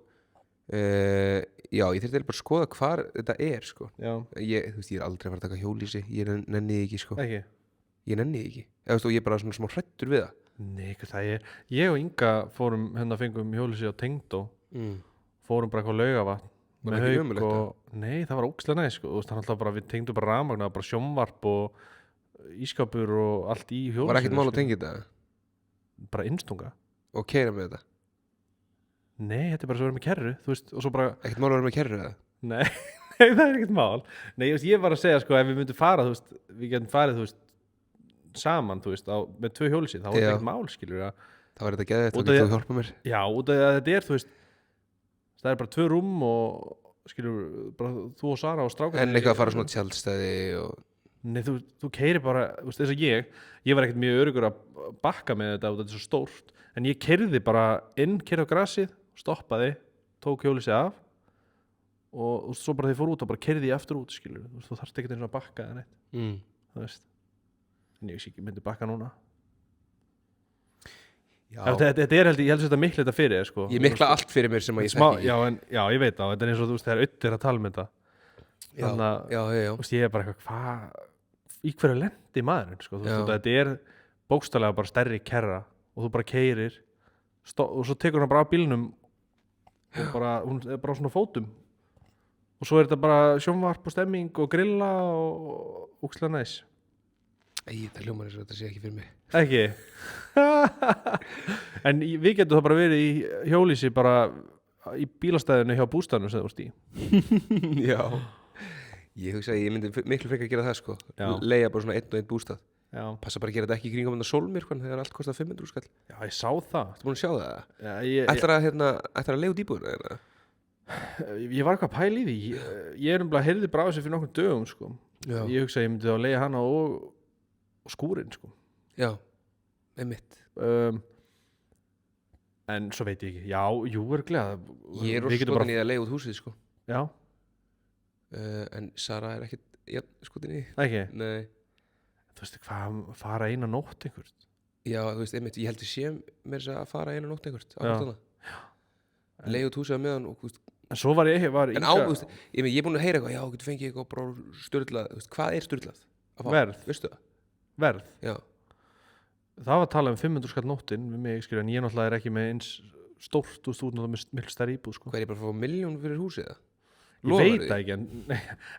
Speaker 2: já, ég þurfti bara að skoða hvar þetta er sko þú veist, ég er aldrei að fara að taka hjólísi ég nenni ekki sko
Speaker 1: Ekki?
Speaker 2: Ég nenni ekki eða þú veist, og ég er bara svona smá hrættur við það
Speaker 1: Nei, það ég og Inga fórum fengum hjólísi á Tengdó fórum bara eitthvað Laugavatn með Hauk og nei, það var ógeðslega næs sko, þú veist, alltaf bara við tengdum bara rafmagn bara sjónvarp og ískapur og allt í hjólísi
Speaker 2: Var ekkert mál að tengja þetta?
Speaker 1: Bara innstunga
Speaker 2: Og keyra með þetta?
Speaker 1: Nei, þetta er bara svo að vera með kerru, þú veist, og svo bara
Speaker 2: Ekkert mál að vera með kerru eða?
Speaker 1: Nei, það er ekkert mál Nei, ég var að segja sko, ef við myndum fara, þú veist við getum farið, þú veist saman, þú veist, með 2 hjólísi þá er þetta ekkert mál, skilur
Speaker 2: Það var þetta geðið, þá getur þú hjálpa mér
Speaker 1: Já, út af að þetta er, þú veist það er bara 2 rúm og skilur, bara þú og Sara og strákar
Speaker 2: En eitthvað að fara svona tjaldstæði og
Speaker 1: Nei, þú keyrir bara, þú veist, þess að ég var ekkert mjög öruggur að bakka með þetta og þetta er svo stórt, en ég keyrði bara keyrði á grasið, stoppaði tók hjólísið af og svo bara þegar ég fór út og bara keyrði ég aftur út, skilur, þú þarft ekkert eins og að bakka eða neitt, þú veist en ég myndi bakka núna þetta er held ég held að þetta mikla þetta fyrir sko.
Speaker 2: Ég mikla allt fyrir mér sem að ég þekki
Speaker 1: Já, ég veit það, þetta er eins og þú veist þegar Öddir að tala um þetta þannig
Speaker 2: að
Speaker 1: ég er bara eitthvað í hverju lendi maðurinn sko, þetta er bókstaflega bara stærri kerra og þú bara keyrir og svo tekur hann bara af bílnum og bara, hún er bara svona fótum og svo er þetta bara sjónvarp og stemming og grilla og ógeðslega næs
Speaker 2: Það hljómar eins og þetta sé ekki fyrir mig.
Speaker 1: Ekki? En við getum það bara verið í hjólísi bara í bílastæðinu hjá bústæðinu sem þú veist í.
Speaker 2: Já. Ég hugsa að ég myndi miklu frekar að gera það sko.
Speaker 1: Já.
Speaker 2: Leigja bara svona einn og einn bústað.
Speaker 1: Já.
Speaker 2: Passa bara að gera þetta ekki í kringum þetta sólmyrkvann þegar allt kostar 500 skall.
Speaker 1: Já, ég sá það.
Speaker 2: Þú búin að sjá það?
Speaker 1: Já,
Speaker 2: Ætlar að leiga út íbúðina eða?
Speaker 1: ég var eitthvað að pæla í því. Ég er umlað að heyrði bara á þessu fyrir nokkur dögum, sko.
Speaker 2: Já.
Speaker 1: Ég hugsa að ég myndi þá að leigja hana og skúrin, sko.
Speaker 2: Já, einmitt.
Speaker 1: En svo veit ég ekki. Já, jú, örglega.
Speaker 2: Ég er rosa skotin í að leiga út húsið, sko.
Speaker 1: Já.
Speaker 2: En Sara er ekkert skotin í.
Speaker 1: Ekki?
Speaker 2: Nei.
Speaker 1: Þú veist, hvað fara eina nótt einhvert?
Speaker 2: Já, þú veist, einmitt, ég heldur sé mér að fara eina nótt einhvert á
Speaker 1: Já.
Speaker 2: nóttana. Leiga út húsið á meðan og, þú veist,
Speaker 1: En svo var ég
Speaker 2: en á, þú veist, ég er búin að heyra eitthvað, já, getur fengið eitthvað bara sturlað, þú veist, hvað er sturlað?
Speaker 1: Verð.
Speaker 2: Veistu það?
Speaker 1: Verð.
Speaker 2: Já.
Speaker 1: Það var að tala 500 skall nóttin við mig, skilja, en ég náttúrulega er ekki með eins stórt, þú veist, út náttúrulega með miklu stærri íbúð, sko.
Speaker 2: Hvað er ég bara að fá 1 milljón fyrir húsið það?
Speaker 1: Ég veit það ekki,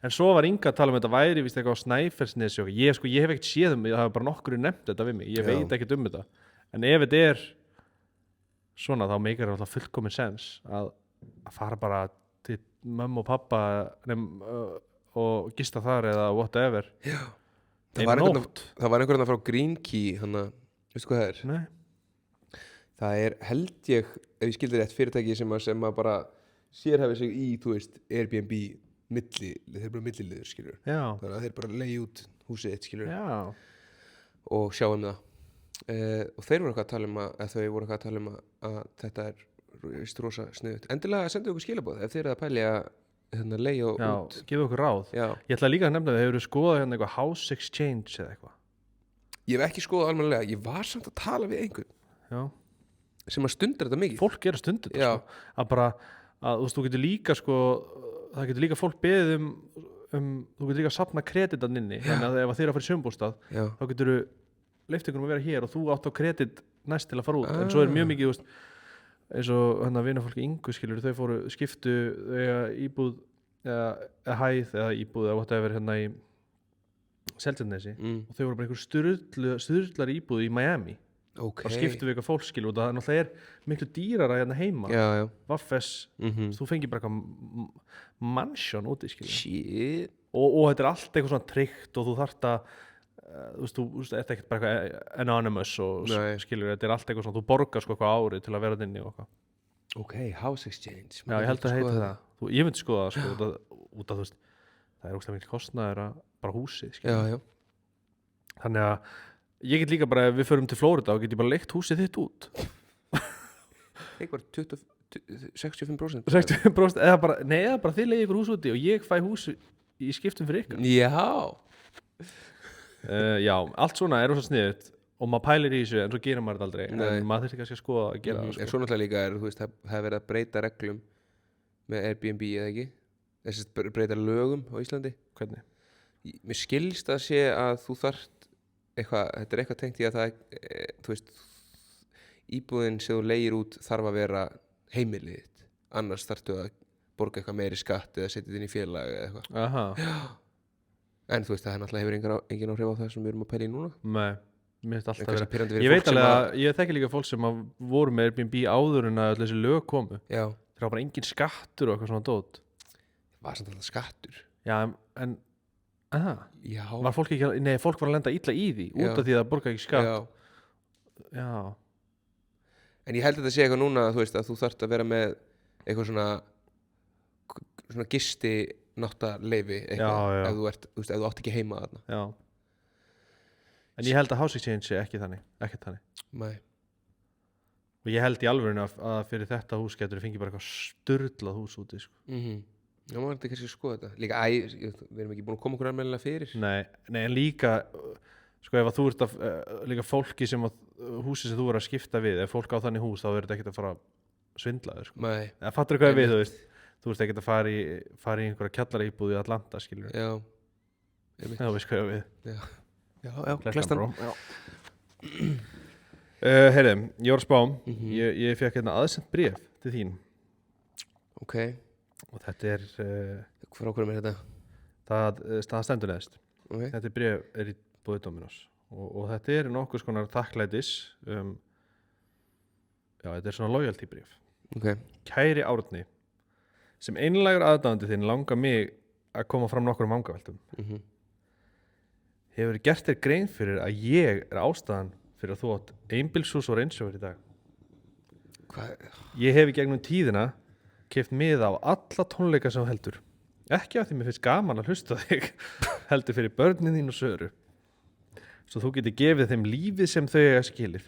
Speaker 1: en svo var Inga að tala þetta væri víst eitthvað á Snæfellsnesi og ég hef ekkert séð það hafa bara nokkur nefnt þetta við mig, ég veit ekkert þetta. En ef þetta er svona, þá meikar það alltaf fullkomin sens að fara bara til mömmu og pappa og gista þar eða whatever.
Speaker 2: Já.
Speaker 1: Það var
Speaker 2: einhvern að frá Green Key, veistu hvað það er?
Speaker 1: Nei.
Speaker 2: Það er, held ég, ef ég skildi rétt, fyrirtæki sem að bara sérhæfi sig í, þú veist, Airbnb þeir eru bara milliliður, skilur.
Speaker 1: Já.
Speaker 2: Þannig að þeir bara leigja út húsið eitt, skilur.
Speaker 1: Já.
Speaker 2: Og sjá það. Og þeir voru eitthvað að tala um að þetta er rosa sniðugt. Endilega sendu okkur skilaboð ef þeir eru að pælja að leigja út.
Speaker 1: Já, gefa okkur ráð.
Speaker 2: Já.
Speaker 1: Ég ætla líka að nefna það, hefur þú skoðað hérna eitthvað House Exchange eða eitthvað?
Speaker 2: Ég hef ekki skoðað almennilega, ég var samt að tala við einhvern.
Speaker 1: Já.
Speaker 2: Sem að stundar þetta mikið.
Speaker 1: Fólk er að stunda þetta, sko. Að bara, þú veist, þú getur líka, sko, það getur líka fólk beðið þú getur líka að safna kreditan inni. Þannig að ef þeir eru að fara í sumbústað, þá getur þú leyft einhvernum að vera hér og þú átt á kredit næst til að fara út. En svo er mjög mikið, þú veist, eins og hérna vinafólki Ingu, skilur, þau skiptu íbúð eða hæð eða íbúð eða whatever hérna í Seltjarnarnesi og þau voru bara einhver sturlar íbúð í Miami.
Speaker 2: Okay.
Speaker 1: Og skiptu við eitthvað fólk, skilur, og það náttúrulega er miklu dýrara hérna heima.
Speaker 2: Já.
Speaker 1: Vaffes, þú fengir bara eitthvað mansion úti, skilur.
Speaker 2: Shit.
Speaker 1: Og þetta er allt eitthvað svona tryggt og þú þarft að þú veist, þetta er ekkert bara eitthvað anonymous og skilur, þetta er allt eitthvað svona, þú borgar sko eitthvað árið til að vera inni og eitthvað.
Speaker 2: Ok, House Exchange.
Speaker 1: Já, ég held að heita það. Ég myndi skoða það, sko, út af þú veist, það er ógeðslega mikil kostnaður að bara húsið, skilur.
Speaker 2: Já.
Speaker 1: Þannig að ég get líka bara, ef við förum til Flórida og get ég bara leigt húsið þitt út.
Speaker 2: Eitthvað 65%.
Speaker 1: 65% eða bara þið leigir ykkur hús úti og ég fæ hús í skiptum fyrir ykkur.
Speaker 2: Já.
Speaker 1: Já, allt svona er rosa sniðugt og maður pælir í þessu en svo gerir maður þetta aldrei. En maður þurfti kannski að skoða að gera það, sko.
Speaker 2: En svo náttúrulega líka þú veist, það er verið að breyta reglum með Airbnb eða ekki. Þess að breyta lögum á Íslandi.
Speaker 1: Hvernig?
Speaker 2: Mér skilst að sé að þú þarft eitthvað, þetta er eitthvað tengt í að það, þú veist, íbúðin sem þú leigir út þarf að vera heimilið þitt. Annars þarftu að borga eitthvað meiri skatt eða setja þetta inn í félag eða eitthvað.
Speaker 1: Aha.
Speaker 2: Já. En þú veist, það náttúrulega hefur engin áhrif á það sem við erum að pæla í núna.
Speaker 1: Nei, mér finnst alltaf
Speaker 2: vera.
Speaker 1: Ég veit alveg að ég þekki líka fólk sem voru með Airbnb áður en að þessi lög komu.
Speaker 2: Já.
Speaker 1: Það var bara engin skattur og eitthvað svona dót.
Speaker 2: Var samt alltaf skattur.
Speaker 1: Já, en það?
Speaker 2: Já.
Speaker 1: Var fólk ekki, nei, fólk var að lenda illa í því út af því að borga ekki skatt. Já.
Speaker 2: En ég held að þetta sé eitthvað núna, þú veist, að þú þarft að vera með eitthvað svona gisti náttarleyfi eitthvað ef þú ert, þú veist, ef þú átt ekki heima þarna.
Speaker 1: Já. En ég held að House Exchange sé ekki þannig.
Speaker 2: Nei.
Speaker 1: Og ég held í alvörinu að fyrir þetta hús getur fengið bara eitthvað sturlað hús úti, sko.
Speaker 2: Já, maður er kannski að skoða þetta. Líka, við erum ekki búin að koma okkur almennilega fyrir.
Speaker 1: Nei, en líka, sko, ef að þú ert líka fólki sem húsi sem þú er að skipta við, ef fólk á þannig hús, þá er þetta ekkert að fara svindlaður, sko.
Speaker 2: Nei.
Speaker 1: Það fattur hvað við, þú veist. Þú veist ekkert að fara í einhverja kjallaraíbúð í Atlanta, skilur.
Speaker 2: Já.
Speaker 1: Já, veist hvað við.
Speaker 2: Já, klestan.
Speaker 1: Heyrðu, ég var að spá. Ég fekk hérna aðsent bréf til þín.
Speaker 2: Ok.
Speaker 1: Og þetta er...
Speaker 2: Frá hverjum er þetta?
Speaker 1: Það stendur neðst.
Speaker 2: Okay.
Speaker 1: Þetta bréf er í búið Dominos. og þetta er nokkuð skonar þakklætis já, þetta er svona loyalty bréf.
Speaker 2: Ok.
Speaker 1: Kæri Árni, sem einlægur aðdáandi þinn langar mig að koma fram nokkrum vangaveltum. Hefur gert þér grein fyrir að ég er ástæðan fyrir að þú átt einbýlishús og Range í dag?
Speaker 2: Hvað?
Speaker 1: Ég hef í gegnum tíðina keypt miða á alla tónleika sem þú heldur. Ekki af því mér finnst gaman að hlusta á þig, heldur fyrir börnin þín og Söru. Svo þú getur gefið þeim lífið sem þau eiga skilið.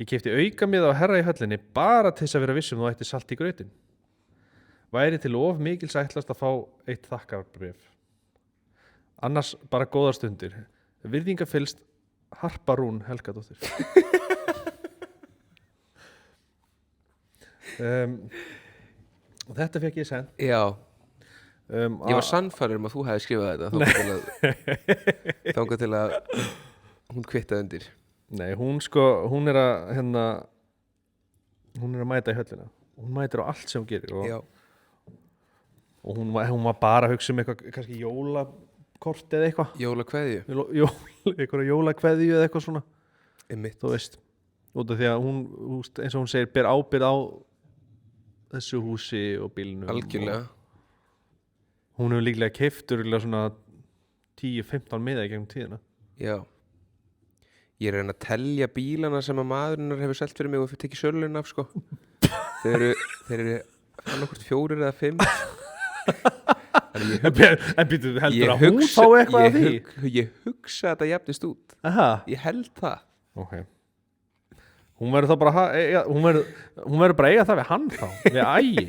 Speaker 1: Ég keypti auka miða á Herra í höllinni bara til þess að vera vissum þú ætti salt í grautin. Væri til of mikils ætlast að fá eitt þakkarbréf. Annars bara góðar stundir. Virðingafyllst Harpa Rún Helgadóttir. Og þetta fekk ég sent.
Speaker 2: Já. Ég var sannfærður að þú hefði skrifað þetta þangað til að hún kvittaði undir.
Speaker 1: Nei, hún er að mæta í höllina. Hún mætir á allt sem hún gerir og hún var bara að hugsa eitthvað, kannski jólakort eða eitthvað.
Speaker 2: Jólakveðju.
Speaker 1: Eitthvað jólakveðju eða eitthvað svona.
Speaker 2: Einmitt.
Speaker 1: Þú veist, út af því að hún, eins og hún segir, ber ábyrgð á þessu húsi og bílnum.
Speaker 2: Algjörlega.
Speaker 1: Hún hefur líklega keypt svona 10-15 miða í gegnum tíðina.
Speaker 2: Já. Ég er að reyna að telja bílana sem að maðurinnar hefur selt fyrir mig og tekið sölun af, sko. Þeir eru annarkvort 4 eða 5.
Speaker 1: En býtu, heldur að hún fá eitthvað af því?
Speaker 2: Ég hugsa að þetta jafnist út.
Speaker 1: Aha.
Speaker 2: Ég held það.
Speaker 1: Ok. Hún verður þá bara hún verður bara að eiga það við hann þá, við Ægi.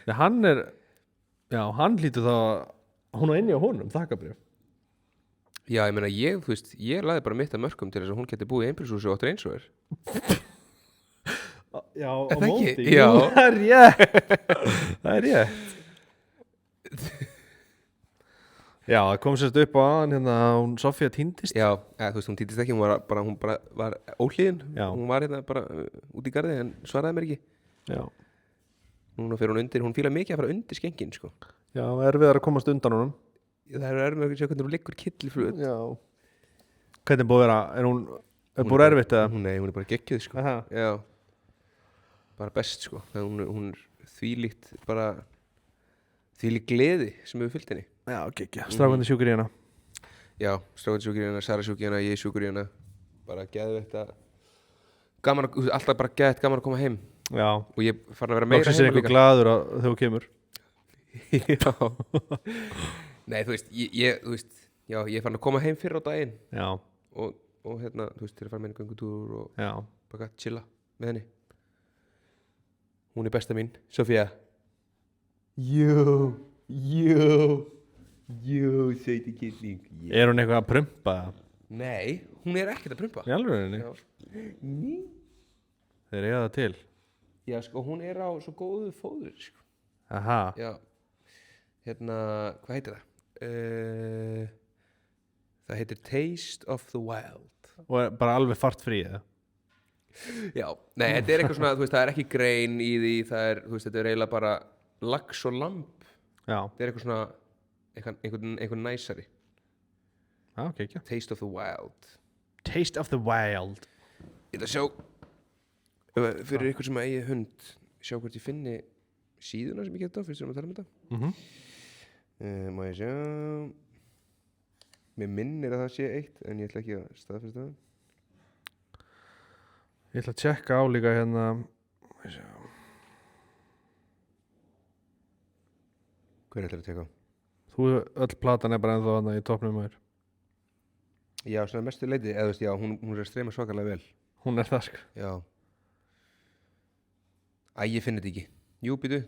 Speaker 1: Þegar hann hlýtur þá hún á inni á honum, þakkarbréf.
Speaker 2: Já, ég meina ég lagði bara mitt að mörkum til þess að hún geti búið í einbýlishúsi og áttur eins og er.
Speaker 1: Já, á
Speaker 2: það
Speaker 1: móti.
Speaker 2: ekki? Já.
Speaker 1: Það er rétt. Það er rétt. Já, það kom sérst upp á hann hún Sofía týndist.
Speaker 2: Já, hún týndist ekki, hún bara var óhlýðin.
Speaker 1: Já.
Speaker 2: Hún var bara út í garði en svaraði mér ekki.
Speaker 1: Já.
Speaker 2: Núna fer hún undir, hún fílar mikið að fara undir skengin, sko.
Speaker 1: Já, erfiðar að komast undan honum.
Speaker 2: Það er erfiðar að sjá hvernig hún liggur kill í flug.
Speaker 1: Já. Hvernig búið að vera, er búið erfitt eða?
Speaker 2: Nei, hún er bara geggjuð, sko.
Speaker 1: Aha.
Speaker 2: Já. Bara best, sko. Hún er þvílíkt bara þvílík gleði sem hefur fyllt henni.
Speaker 1: Já, geggja. Strákandi sjúkur í hana.
Speaker 2: Já, strákandi sjúkur í hana, Sara sjúkur í hana, ég sjúkur í hana. Bara geðveikt að gaman, alltaf bara geðveikt gaman að koma heim.
Speaker 1: Já.
Speaker 2: Og ég farin að vera meira
Speaker 1: heima líka. Lóksins er eitthvað glaður þegar þú kemur.
Speaker 2: Já. Nei, þú veist, ég er farin að koma heim fyrr á daginn.
Speaker 1: Já.
Speaker 2: Og þú veist, þeir fara með henni göngutúr og
Speaker 1: já.
Speaker 2: Bara chilla með henni. Hún er besta mín, Sofía. Jú, sæti kylling.
Speaker 1: Er hún eitthvað að prumpa?
Speaker 2: Nei, hún er ekkert að prumpa.
Speaker 1: Í alvörunni?
Speaker 2: Já.
Speaker 1: Þeir eiga það til.
Speaker 2: Já, sko, hún er á svo góðu fóður, sko.
Speaker 1: Aha.
Speaker 2: Já. Hvað heitir það? Það heitir Taste of the Wild.
Speaker 1: Og er bara alveg fartfrí, eða?
Speaker 2: Já. Nei, þetta er eitthvað svona, þú veist, það er ekki grein í því, það er, þú veist, þetta er eiginlega bara lax og lamb.
Speaker 1: Já.
Speaker 2: Það er eitthvað svona, einhvern næsari.
Speaker 1: Já, ok, ekki.
Speaker 2: Taste of the Wild.
Speaker 1: Taste of the Wild.
Speaker 2: Ég ætla að sjá, fyrir ykkur sem eigi hund, sjá hvort ég finni síðuna sem ég geta á, fyrst sem að tala um þetta. Má ég sjá. Mér minnir að það sé eitt, en ég ætla ekki að staðfesta það.
Speaker 1: Ég ætla að tjekka á líka hérna.
Speaker 2: Hver ætlar að tjekka á?
Speaker 1: Öll platan er bara ennþá þarna í toppnum maður.
Speaker 2: Já, svona mestu leiti, eða veist, já, hún er að streyma svakalega vel.
Speaker 1: Hún er það, sko.
Speaker 2: Já. Æ, ég finn þetta ekki. Jú, býtu.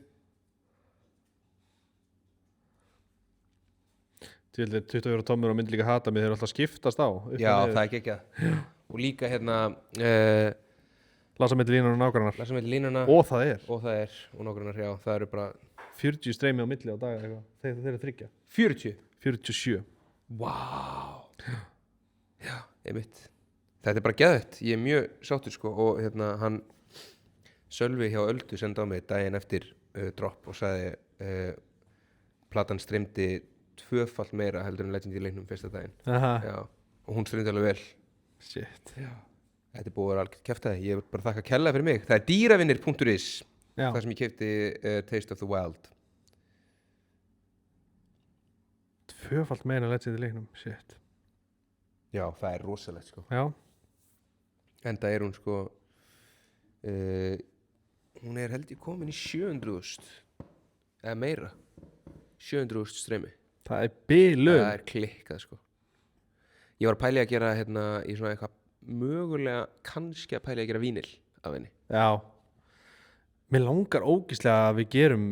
Speaker 1: Til 20 € tómur og myndi líka hata mig þeir alltaf skiptast á.
Speaker 2: Já, það er ekki ekki það. Og líka
Speaker 1: Lasa milli línunar og nágrannar.
Speaker 2: Lasa milli línuna.
Speaker 1: Og það er.
Speaker 2: Og nágrannar, já. Það eru bara
Speaker 1: 40 streymi á milli á dag eitthvað. Þeir eru þriggja.
Speaker 2: 40?
Speaker 1: 47.
Speaker 2: Vá. Já, einmitt. Þetta er bara geðvægt. Ég er mjög sáttur, sko. Og hann Sölvi hjá Öldu sendi á mig daginn eftir drop og sagði platan streymdi tvöfalt meira heldur en Legend í leiknum fyrsta daginn.
Speaker 1: Aha,
Speaker 2: Já, og hún streymdi alveg vel.
Speaker 1: shit.
Speaker 2: Já. Þetta er búið að vera algjört kjaftaði. Ég vil bara þakka kærlega fyrir mig. Það er dýravinnir.is,
Speaker 1: Já,
Speaker 2: þar sem ég keypti Taste of the Wild.
Speaker 1: tvöfalt meira Legend í leiknum, shit.
Speaker 2: Já, það er rosalegt sko.
Speaker 1: Já,
Speaker 2: Enda er hún sko hún er held ég komin í 700.000 eða meira 700.000 streymi.
Speaker 1: það er bilun.
Speaker 2: Það er klikkað sko. Ég var að pæli að gera hérna í svona eitthvað mögulega kannski að pæli að gera vínil af henni.
Speaker 1: Já. Mér langar ógislega að við gerum,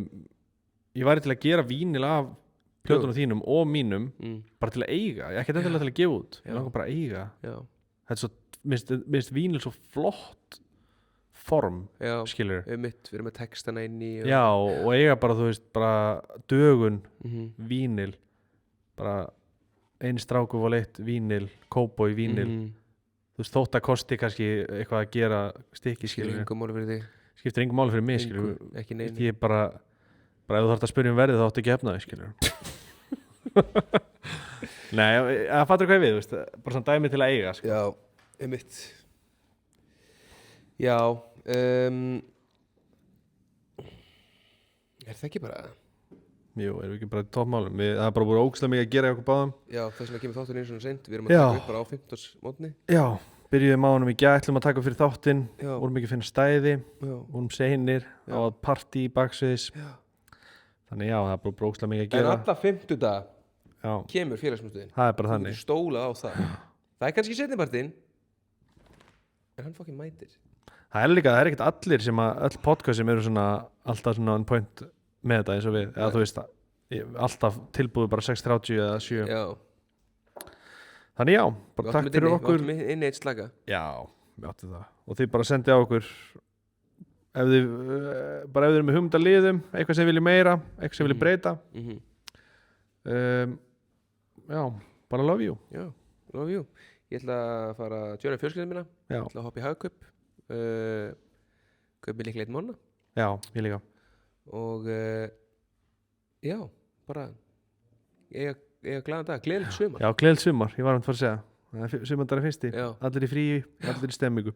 Speaker 1: ég væri til að gera vínil af plötunum þínum og mínum, bara til að eiga, ég ekki endilega til að gefa út, ég langar bara að eiga.
Speaker 2: Já,
Speaker 1: Þetta er svo, minnst vínil svo flott form,
Speaker 2: já,
Speaker 1: skilur.
Speaker 2: við erum með textana inn í
Speaker 1: Já, og eiga bara, þú veist, bara dögun,
Speaker 2: Mhm.
Speaker 1: vínil, bara eini stráku var leitt vínil, kóboi vínil,
Speaker 2: Mhm.
Speaker 1: þú veist, þótt að kosti kannski eitthvað að gera stykki,
Speaker 2: Skilur
Speaker 1: skilur.
Speaker 2: engum máli fyrir þig.
Speaker 1: Skiptir engum máli fyrir mig, skilur.
Speaker 2: Engu, ekki neinu.
Speaker 1: Ég bara ef þú þarft að spyrja um verðið þá áttu ekki að efna þig, skilur. Nei, það fattur hvað ég við, þú veist, bara svona dæmi til að eiga, sko.
Speaker 2: Já, einmitt. Já, er það ekki bara?
Speaker 1: Jú, erum við ekki bara í toppmálum, það er bara búið ógæslega mikið að gera í okkur báðum.
Speaker 2: Já, þess vegna kemur þátturinn eins og seint. Við erum að
Speaker 1: Já.
Speaker 2: taka upp bara á 15. mótni.
Speaker 1: Já, byrjuðum á honum í gær, ætlum að taka upp fyrir þáttinn,
Speaker 2: Já,
Speaker 1: vorum ekki að finna stæði,
Speaker 2: já,
Speaker 1: vorum seinir,
Speaker 2: Já.
Speaker 1: á partí í baksviðis,
Speaker 2: já.
Speaker 1: þannig já, það er bara ógæslega mikið að
Speaker 2: En
Speaker 1: gera.
Speaker 2: alla 50
Speaker 1: Já,
Speaker 2: kemur félagsmyndstöðin.
Speaker 1: það er bara
Speaker 2: Þú
Speaker 1: þannig.
Speaker 2: getur stólað á það. Það er kannski setnipartinn, en hann fucking mætir.
Speaker 1: Það er líka, það er ekkert allir sem að, öll podcast sem eru svona, alltaf svona on point með þetta eins og við, eða
Speaker 2: Nei.
Speaker 1: þú veist, alltaf tilbúið bara 6.30 eða 7.
Speaker 2: Já,
Speaker 1: Þannig já, bara
Speaker 2: við
Speaker 1: takk
Speaker 2: áttum
Speaker 1: fyrir
Speaker 2: inni,
Speaker 1: okkur.
Speaker 2: við áttum inni eitt slaka.
Speaker 1: Já, við áttum það. Og þið bara sendið á okkur ef þið eru með hugmynda liðum, eitthvað sem viljið meira, eitthvað sem viljið breyta. Já, bara love you.
Speaker 2: Já, love you. Ég ætla að fara að joina fjölskyldinu mína.
Speaker 1: Já,
Speaker 2: Ég ætla að hoppa í hagkaup. Kaupi líklega eitt mánu.
Speaker 1: já, ég líka.
Speaker 2: Og já, bara eiga glaðan dag, gleðilegt sumar.
Speaker 1: Já, gleðilt sumar, ég var að fara að segja. Það er sumardagurinn fyrsti.
Speaker 2: Já.
Speaker 1: Allir í fríi, allir í stemmingu.